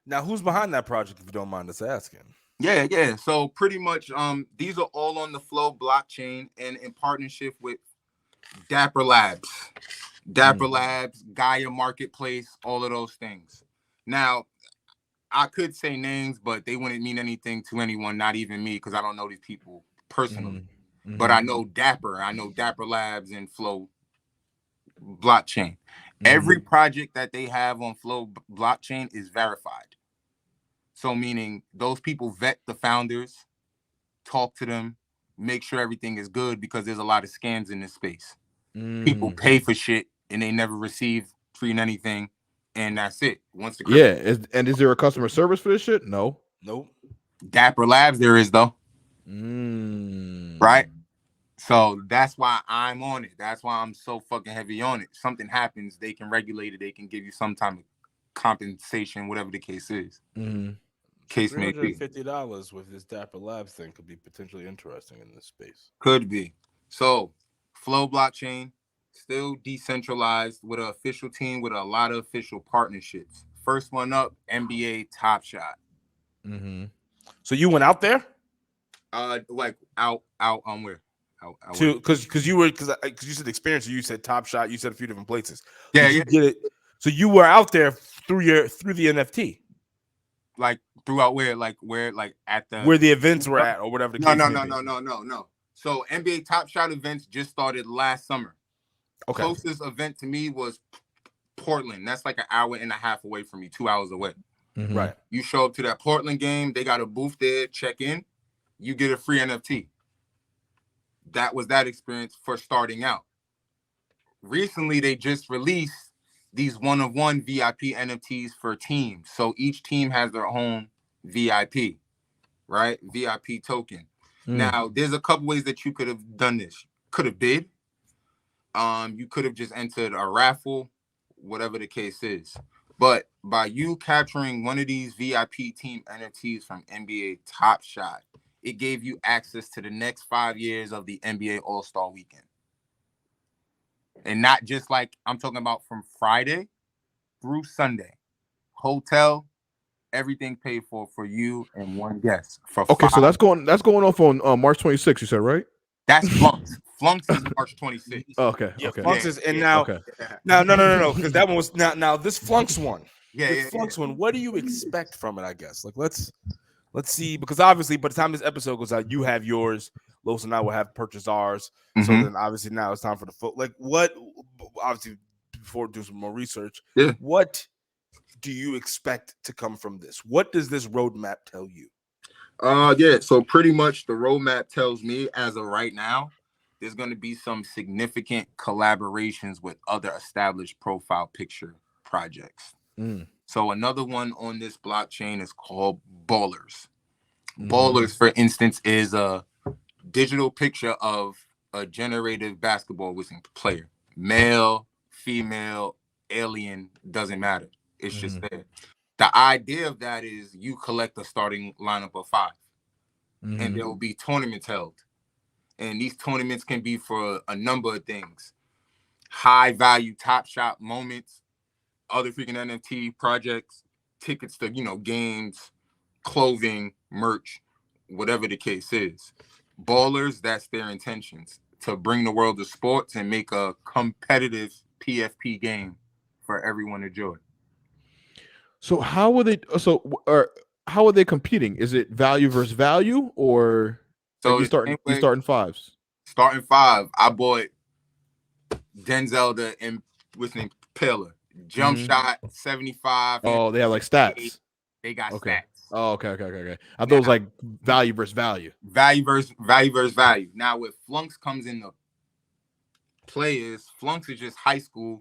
Now, who's behind that project, if you don't mind us asking? Yeah. So pretty much, these are all on the Flow blockchain and in partnership with Dapper Labs, Gaia Marketplace, all of those things. Now, I could say names, but they wouldn't mean anything to anyone, not even me, because I don't know these people personally. But I know Dapper Labs and Flow blockchain. Every project that they have on Flow blockchain is verified. So meaning those people vet the founders, talk to them, make sure everything is good, because there's a lot of scams in this space. People pay for shit and they never receive free anything, and that's it. Once the is there a customer service for this shit? Nope. Dapper Labs there is though. Right? So that's why I'm on it. That's why I'm so fucking heavy on it. Something happens, they can regulate it. They can give you some type of compensation, whatever the case is. Case may be. $50 with this Dapper Labs thing could be potentially interesting in this space. Could be. So, Flow blockchain, still decentralized with an official team with a lot of official partnerships. First one up, NBA Top Shot. So you went out there? Like out on where? Because you said experience, you said Top Shot, you said a few different places. Yeah. Get it. So you were out there through the NFT. Like throughout where at the where the events were at or whatever the case. No. So NBA Top Shot events just started last summer. Okay. Closest event to me was Portland. That's like an hour and a half away from me, 2 hours away. Right. You show up to that Portland game, they got a booth there, check in, you get a free NFT. That was that experience for starting out. Recently, they just released these one-of-one VIP NFTs for teams. So each team has their own VIP, right? VIP token. Now, there's a couple ways that you could have done this. Could have bid. You could have just entered a raffle, whatever the case is. But by you capturing one of these VIP team NFTs from NBA Top Shot, it gave you access to the next 5 years of the NBA All-Star Weekend. And not just like I'm talking about from Friday through Sunday. Hotel, everything paid for you and one guest. Okay, so that's going off on March 26th, you said, right? That's Flunks. Flunks is March 26th. Okay. Yeah, Okay. Flunks is, and Yeah. now, Okay. no, because that one was now this Flunks one. Yeah, This Flunks one. What do you expect from it? I guess like let's see, because obviously by the time this episode goes out, you have yours. Los and I will have purchased ours. So then obviously now it's time for the foot. Like what? Obviously before do some more research. Yeah. What do you expect to come from this? What does this roadmap tell you? Yeah, so pretty much the roadmap tells me as of right now, there's going to be some significant collaborations with other established profile picture projects. So another one on this blockchain is called Ballers. Ballers, for instance, is a digital picture of a generative basketball player. Male, female, alien, doesn't matter. It's just there. The idea of that is you collect a starting lineup of 5, and there will be tournaments held. And these tournaments can be for a number of things. High value Top Shot moments, other freaking NFT projects, tickets to, games, clothing, merch, whatever the case is. Ballers, that's their intentions, to bring the world of sports and make a competitive PFP game for everyone to enjoy. So how are they? How are they competing? Is it value versus value, or so you starting 5s? Starting 5. I bought Denzel and what's his name, Pillar. Jump shot 75. Oh, they have like stats. They got stats. stats. Oh, okay. I thought it was like value versus value. Value versus value. Now, with Flunks comes in the players, Flunks is just high school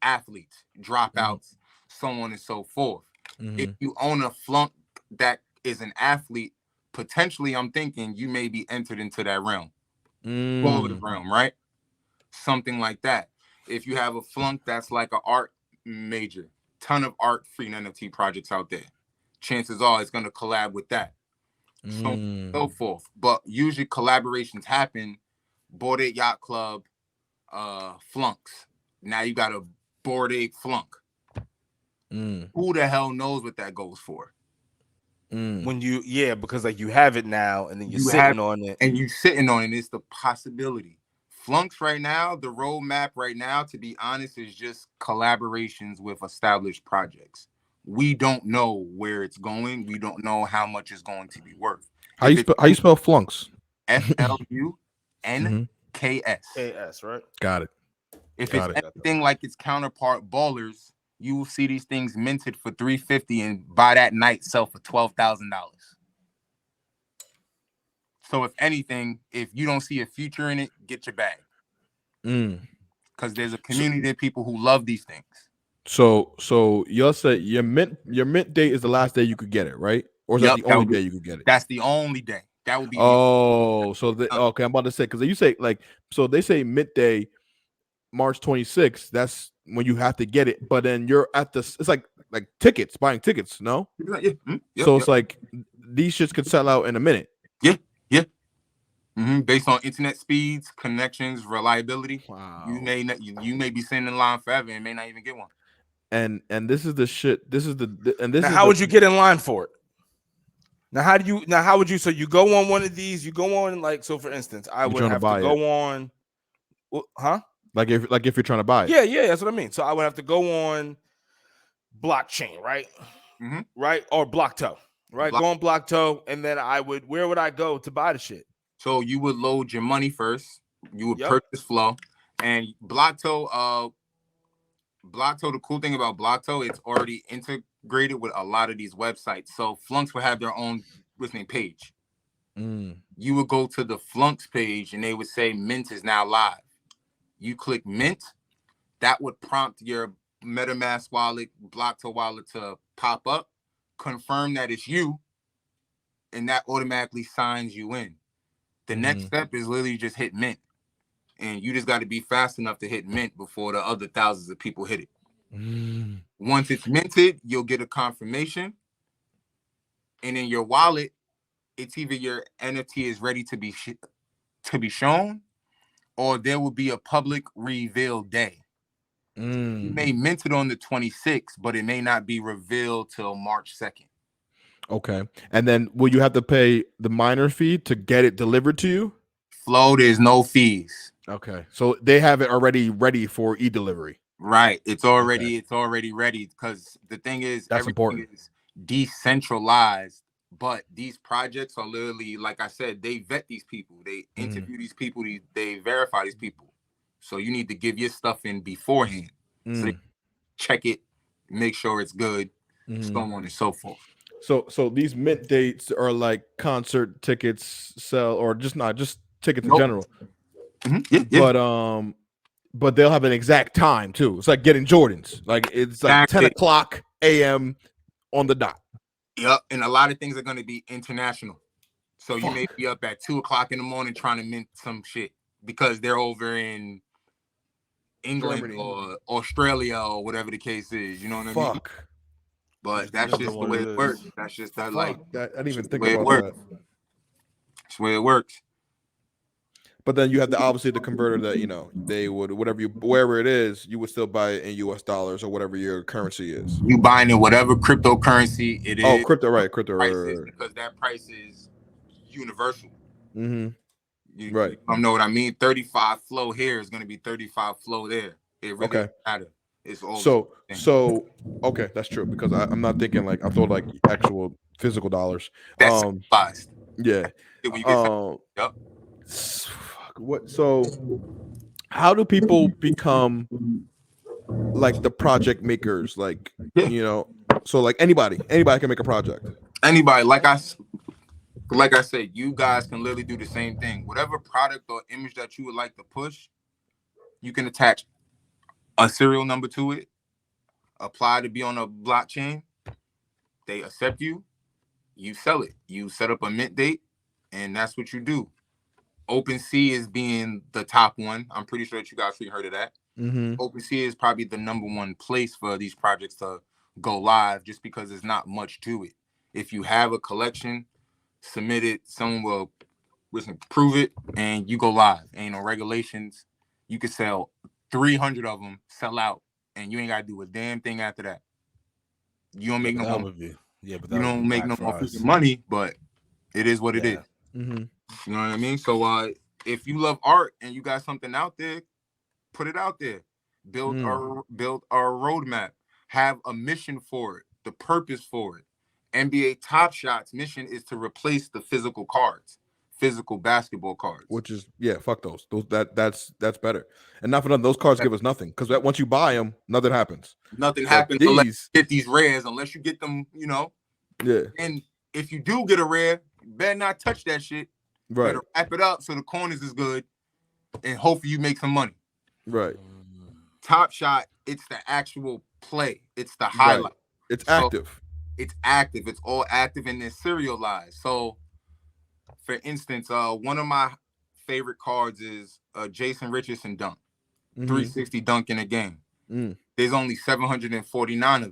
athletes, dropouts, so on and so forth. If you own a Flunk that is an athlete, potentially I'm thinking you may be entered into that realm. Forward realm, right? Something like that. If you have a Flunk that's like an art major, ton of art free NFT projects out there, chances are it's going to collab with that. So forth. But usually collaborations happen. Bored Ape Yacht Club, Flunks. Now you got a Bored Ape Flunk. Who the hell knows what that goes for? When because like you have it now and then you're sitting on it. And you sitting on it. It's the possibility. Flunks right now, the roadmap right now, to be honest, is just collaborations with established projects. We don't know where it's going. We don't know how much it's going to be worth. How you spell Flunks? FLUNKS. KS, right? Got it. If it's anything like its counterpart Ballers, you will see these things minted for $350 and by that night sell for $12,000. So if anything, if you don't see a future in it, get your bag. Because there's a community of people who love these things. So you'll say your mint date is the last day you could get it, right? Or is that the only day you could get it? That's the only day. That would be. Okay. I'm about to say, because you say they say mint day, March 26th. That's when you have to get it. But then you're at it's like tickets, buying tickets. No. It's like these shits could sell out in a minute. Yeah. Based on internet speeds, connections, reliability. Wow. You may be sitting in line forever and may not even get one. And this is the shit. How would you get in line for it? How would you? So you go on one of these. You go on so for instance, I would have to go on. Huh? Like if you're trying to buy it. Yeah, that's what I mean. So I would have to go on blockchain, right? Right, or Blockto, right? Go on Blockto, and then where would I go to buy the shit? So you would load your money first. You would purchase flow, and Blockto. The cool thing about Blockto, it's already integrated with a lot of these websites. So Flunks will have their own page. You would go to the Flunks page, and they would say Mint is now live. You click Mint, that would prompt your MetaMask wallet, Blockto wallet to pop up, confirm that it's you, and that automatically signs you in. The next step is literally just hit Mint. And you just got to be fast enough to hit Mint before the other thousands of people hit it. Once it's minted, you'll get a confirmation. And in your wallet, it's either your NFT is ready to be shown, or there will be a public reveal day. You may mint it on the 26th, but it may not be revealed till March 2nd. Okay. And then will you have to pay the miner fee to get it delivered to you? flow. There's no fees. Okay, so they have it already ready for e-delivery. Right. It's already ready because the thing is, That's everything important. is decentralized. But these projects are literally, like I said, they vet these people, they interview these people, they verify these people. So you need to give your stuff in beforehand. So they check it, make sure it's good, so on and so forth. So these mint dates are like concert tickets sell, or just tickets in general. Yeah. But they'll have an exact time too. It's like getting Jordans. Like it's like 10 o'clock a.m. on the dot. Yep, and a lot of things are going to be international. So you may be up at 2 o'clock in the morning trying to mint some shit because they're over in England Germany or Australia or whatever the case is. You know what I mean? But that's just the way it works. That's just that, like, I didn't even think about that. That's the way it works. But then you have obviously the converter that they would wherever it is, you would still buy it in US dollars or whatever your currency is. You buying in whatever cryptocurrency it is. Oh, crypto, right? Crypto, prices, because that price is universal. Mm-hmm. You know what I mean? 35 flow here is going to be 35 flow there. It really doesn't matter. It's all so okay, that's true because I'm not thinking like I thought like actual physical dollars. That's yeah. When you get yep. What? So, how do people become like the project makers? Like so like anybody can make a project. Anybody, like I said, you guys can literally do the same thing. Whatever product or image that you would like to push, you can attach a serial number to it, apply to be on a blockchain. They accept you, you sell it. You set up a mint date, and that's what you do. OpenSea is being the top one. I'm pretty sure that you guys heard of that. OpenSea is probably the #1 place for these projects to go live just because there's not much to it. If you have a collection, submit it, someone will prove it, and you go live. Ain't no regulations. You could sell 300 of them, sell out, and you ain't got to do a damn thing after that. You don't make no more. You don't make no more money, but it is what it is. You know what I mean? So if you love art and you got something out there, put it out there. Build a roadmap. Have a mission for it, the purpose for it. NBA Top Shot's mission is to replace the physical cards, physical basketball cards. Which is fuck those. That's better. And not for nothing, those cards give us nothing because once you buy them, nothing happens. Nothing happens unless you get these rares, unless you get them, Yeah. And if you do get a rare, you better not touch that shit. Right. Better wrap it up so the corners is good, and hopefully you make some money. Right. Top Shot, it's the actual play. It's the highlight. Right. It's active. It's active. It's all active and it's serialized. So, for instance, one of my favorite cards is Jason Richardson dunk, 360 dunk in a game. There's only 749 of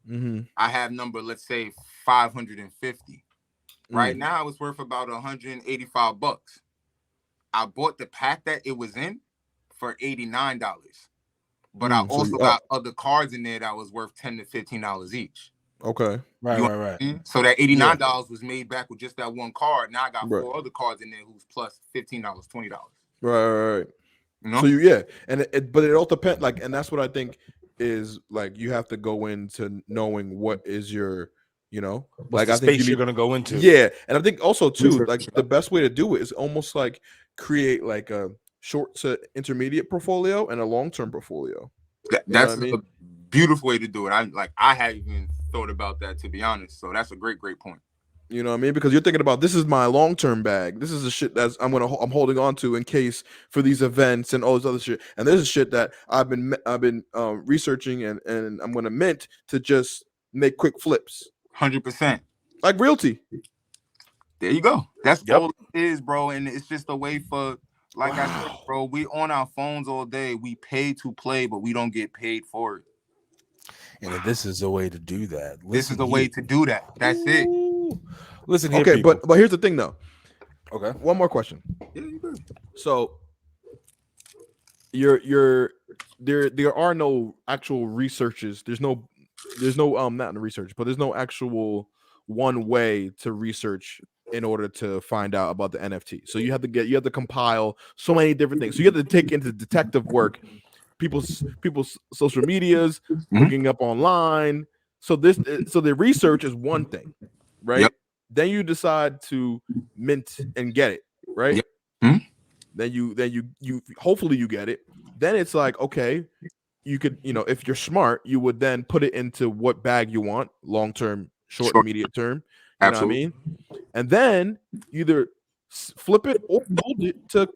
them. I have number, let's say 550. Right now, it's worth about $185. I bought the pack that it was in for $89. But I also got other cards in there that was worth $10 to $15 each. Okay. Right. So that $89 was made back with just that one card. Now I got 4 other cards in there who's plus $15, $20. Right. So but it all depends. Like, and that's what I think is like you have to go into knowing what is your, like I think you're gonna go into. Yeah, and I think also too, like the best way to do it is almost like create like a short to intermediate portfolio and a long-term portfolio. That's a beautiful way to do it. I hadn't even thought about that, to be honest. So that's a great point. You know what I mean? Because you're thinking about this is my long-term bag. This is the shit that I'm holding on to in case for these events and all this other shit. And there's a shit that I've been researching and I'm gonna mint to just make quick flips. 100%. Like realty. There you go. That's all it is, bro. And it's just a way for, like I said, bro, we on our phones all day. We pay to play, but we don't get paid for it. And this is a way to do that. This is the way to do that. That's it. Listen here, okay, people. but here's the thing, though. Okay. One more question. Yeah, you good. So, there are no actual researches. There's no not in the research, but there's no actual one way to research in order to find out about the NFT. So you have to compile so many different things. So you have to take into detective work, people's social medias, looking up online. So the research is one thing, right? Yep. Then you decide to mint and get it, right? Yep. Mm-hmm. Then you hopefully you get it. Then it's like, okay, you could, if you're smart, you would then put it into what bag you want, long term, short, immediate term. You know what I mean? And then either flip it or hold it to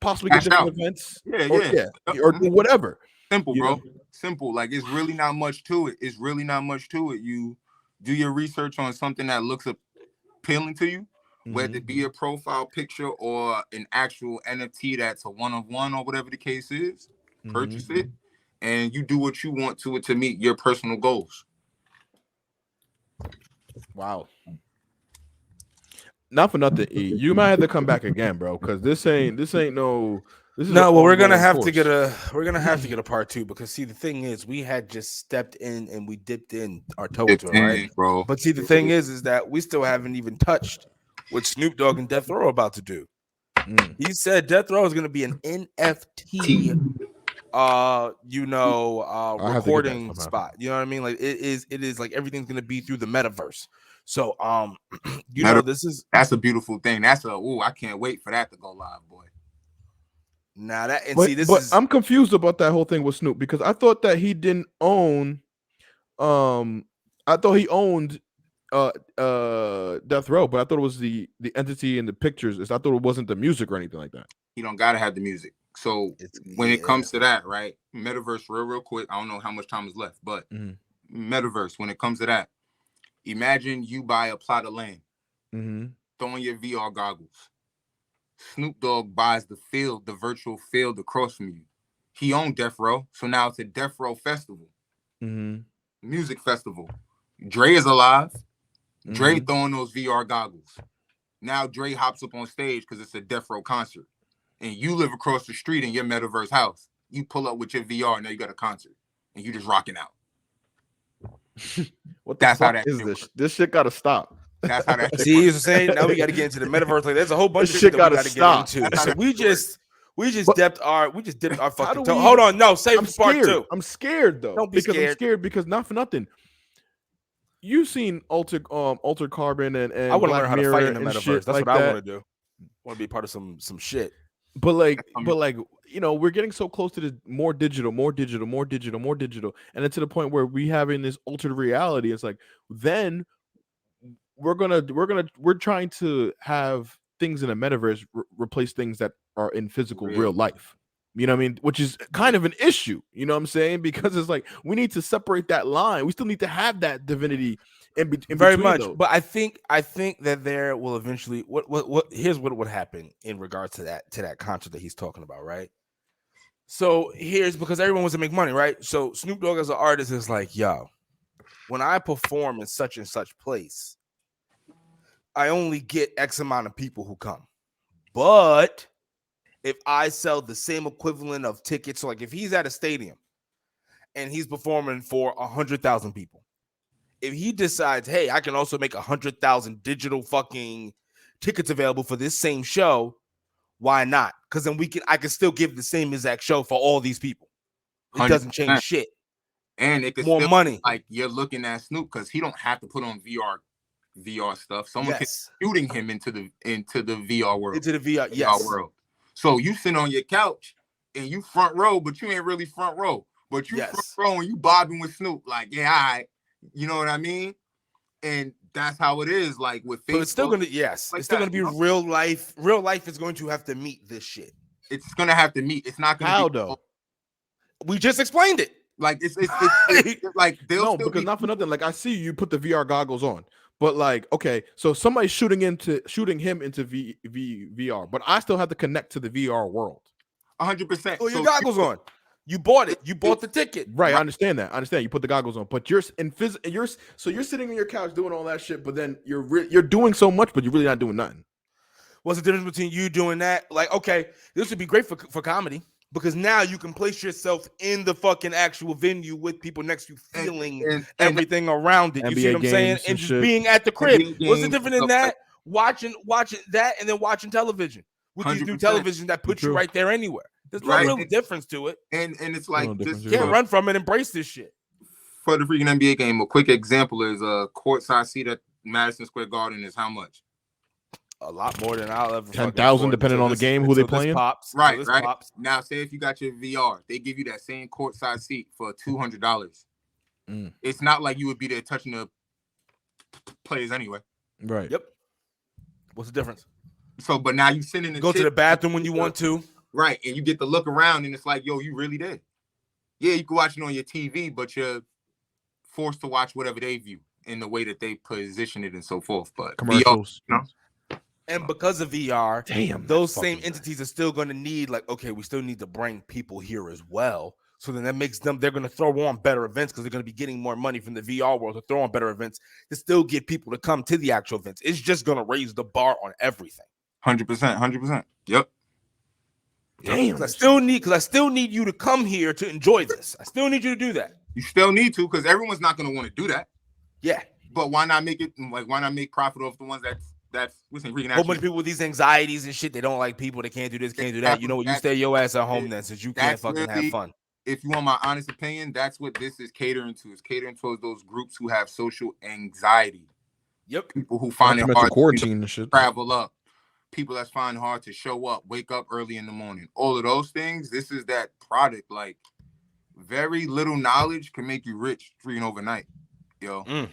possibly get different events. Or whatever. Simple, bro. Simple. Like, it's really not much to it. You do your research on something that looks appealing to you, whether it be a profile picture or an actual NFT that's a one-of-one or whatever the case is. Purchase it, and you do what you want to it to meet your personal goals. Wow. Not for nothing, E. You might have to come back again, bro, because this ain't no. This is no. Well, we're gonna have to get a part 2, because see, the thing is, we had just stepped in and we dipped in our toe into it, right, bro? But see, the thing is that we still haven't even touched what Snoop Dogg and Death Row are about to do. He said Death Row is going to be an NFT, recording spot. You know what I mean? Like it is like everything's going to be through the metaverse. So, that's a beautiful thing. I can't wait for that to go live, boy. Now I'm confused about that whole thing with Snoop, because I thought that he didn't own, I thought he owned Death Row, but I thought it was the entity in the pictures. I thought it wasn't the music or anything like that. You don't gotta have the music. So when it comes to that, right? Metaverse, real quick. I don't know how much time is left, but Metaverse, when it comes to that, imagine you buy a plot of land, throwing your VR goggles. Snoop Dogg buys the virtual field across from you. He owned Death Row, so now it's a Death Row festival, music festival. Dre is alive. Dre throwing those VR goggles. Now Dre hops up on stage because it's a Death Row concert, and you live across the street in your metaverse house. You pull up with your VR, and now you got a concert, and you just rocking out. That's how that is. This shit gotta stop. That's how that. See, you're saying now we got to get into the metaverse. Like, there's a whole bunch of shit that we got to get into. So we just dipped our fucking toe. Hold on, no, save for part 2. I'm scared though. Don't be scared. I'm scared because not for nothing. You've seen Altered Carbon and I want to learn how to fight in the metaverse. That's like what I want to do. I want to be part of some shit. But we're getting so close to the more digital, and it's to the point where we having this altered reality. It's like then we're trying to have things in a metaverse replace things that are in physical real life. You know what I mean? Which is kind of an issue, you know what I'm saying? Because it's like we need to separate that line. We still need to have that divinity in very between, much. though. But I think that there will eventually here's what would happen in regards to that concert that he's talking about, right? So here's because everyone wants to make money, right? So Snoop Dogg as an artist is like, yo, when I perform in such and such place, I only get X amount of people who come. But if I sell the same equivalent of tickets, so like if he's at a stadium and he's performing for 100,000 people, if he decides, hey, I can also make 100,000 digital fucking tickets available for this same show, why not? Because then I can still give the same exact show for all these people. It 100%. Doesn't change shit. And it could more still, money. Like you're looking at Snoop because he don't have to put on VR stuff. Someone is shooting him into the VR world. Into the VR world. So you sit on your couch and you front row, but you ain't really front row. But you front row and you bobbing with Snoop. Like, yeah, all right. You know what I mean? And that's how it is. Like with Facebook. So it's still gonna it's still gonna be real life. Real life is going to have to meet this shit. It's gonna have to meet. It's not gonna how be though. We just explained it. Like it's like they'll because not for nothing. Like I see you put the VR goggles on. But like, okay, so somebody's shooting him into VR, but I still have to connect to the VR world. 100%. Oh, your goggles on. You bought it. You bought the ticket. Right. I understand that. You put the goggles on, but you're sitting on your couch doing all that shit, but then you're doing so much, but you're really not doing nothing. What's the difference between you doing that? Like, okay, this would be great for comedy. Because now you can place yourself in the fucking actual venue with people next to you, feeling everything around it. You see what I'm saying? And just being at the crib. What's the difference in that? watching that and then watching television with these new 100%. televisions that put you right there anywhere. There's no real difference to it. And it's like this can't run from it. Embrace this shit. For the freaking NBA game, a quick example is a courtside seat at Madison Square Garden is how much? A lot more than I'll ever. 10,000 depending on the game, who they playing. Right. Now, say if you got your VR, they give you that same courtside seat for $200. It's not like you would be there touching the players anyway. Right. Yep. What's the difference? So, but now you sit in the go to the bathroom when you want to. Right, and you get to look around, and it's like, yo, you really did. Yeah, you can watch it on your TV, but you're forced to watch whatever they view in the way that they position it and so forth. But commercials, VR, and because of VR, damn, those same entities are still going to need, like, okay, we still need to bring people here as well. So then that makes them, they're going to throw on better events because they're going to be getting more money from the VR world to throw on better events to still get people to come to the actual events. It's just going to raise the bar on everything. 100%. Yep. Damn. Because I still need you to come here to enjoy this. I still need you to do that. You still need to, because everyone's not going to want to do that. Yeah. But why not make it, like, why not make profit off the ones that's what's a whole bunch of people with these anxieties and shit. They don't like people. They can't do this, can't do that. You know what? You stay your ass at home then, since you can't fucking have fun. If you want my honest opinion, that's what this is catering to. It's catering towards those groups who have social anxiety. Yep. People who find it hard to quarantine and shit. Travel up. People that's find it hard to show up, wake up early in the morning. All of those things, this is that product. Like, very little knowledge can make you rich freaking overnight. Yo.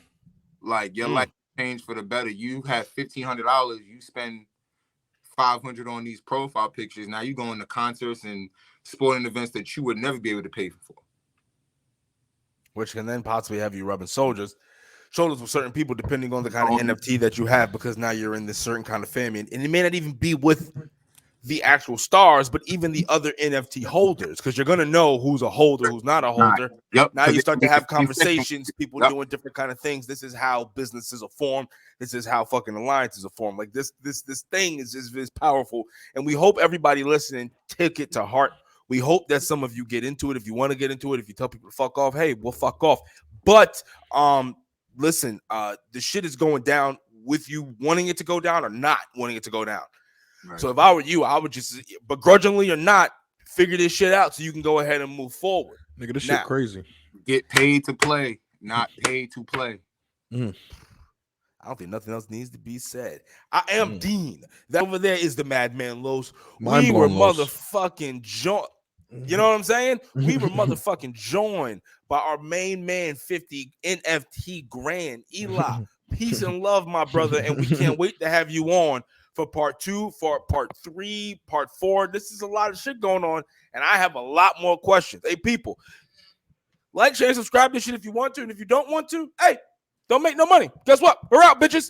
Like, your life change for the better. You have $1,500, you spend $500 on these profile pictures. Now you going to concerts and sporting events that you would never be able to pay for. Which can then possibly have you rubbing shoulders with certain people, depending on the kind of NFT that you have, because now you're in this certain kind of family. And it may not even be with the actual stars, but even the other NFT holders, because you're going to know who's a holder, who's not a holder. Yep. Now you start to have conversations, people doing different kind of things. This is how businesses are formed. This is how fucking alliances are formed. Like this thing is powerful. And we hope everybody listening take it to heart. We hope that some of you get into it. If you want to get into it, if you tell people to fuck off, hey, we'll fuck off. But listen, the shit is going down with you wanting it to go down or not wanting it to go down. Right. So if I were you, I would just, begrudgingly or not, figure this shit out so you can go ahead and move forward. Nigga, this shit crazy. Get paid to play, not paid to play. I don't think nothing else needs to be said. I am Dean. That over there is the Madman Los. We were motherfucking joined. You know what I'm saying? We were motherfucking joined by our main man, 50 NFT Grand Eli. Peace and love, my brother. And we can't wait to have you on for part 2, for part 3, part 4. This is a lot of shit going on, and I have a lot more questions. Hey, people, like, share, subscribe to this shit if you want to, and if you don't want to, hey, don't make no money. Guess what? We're out, bitches.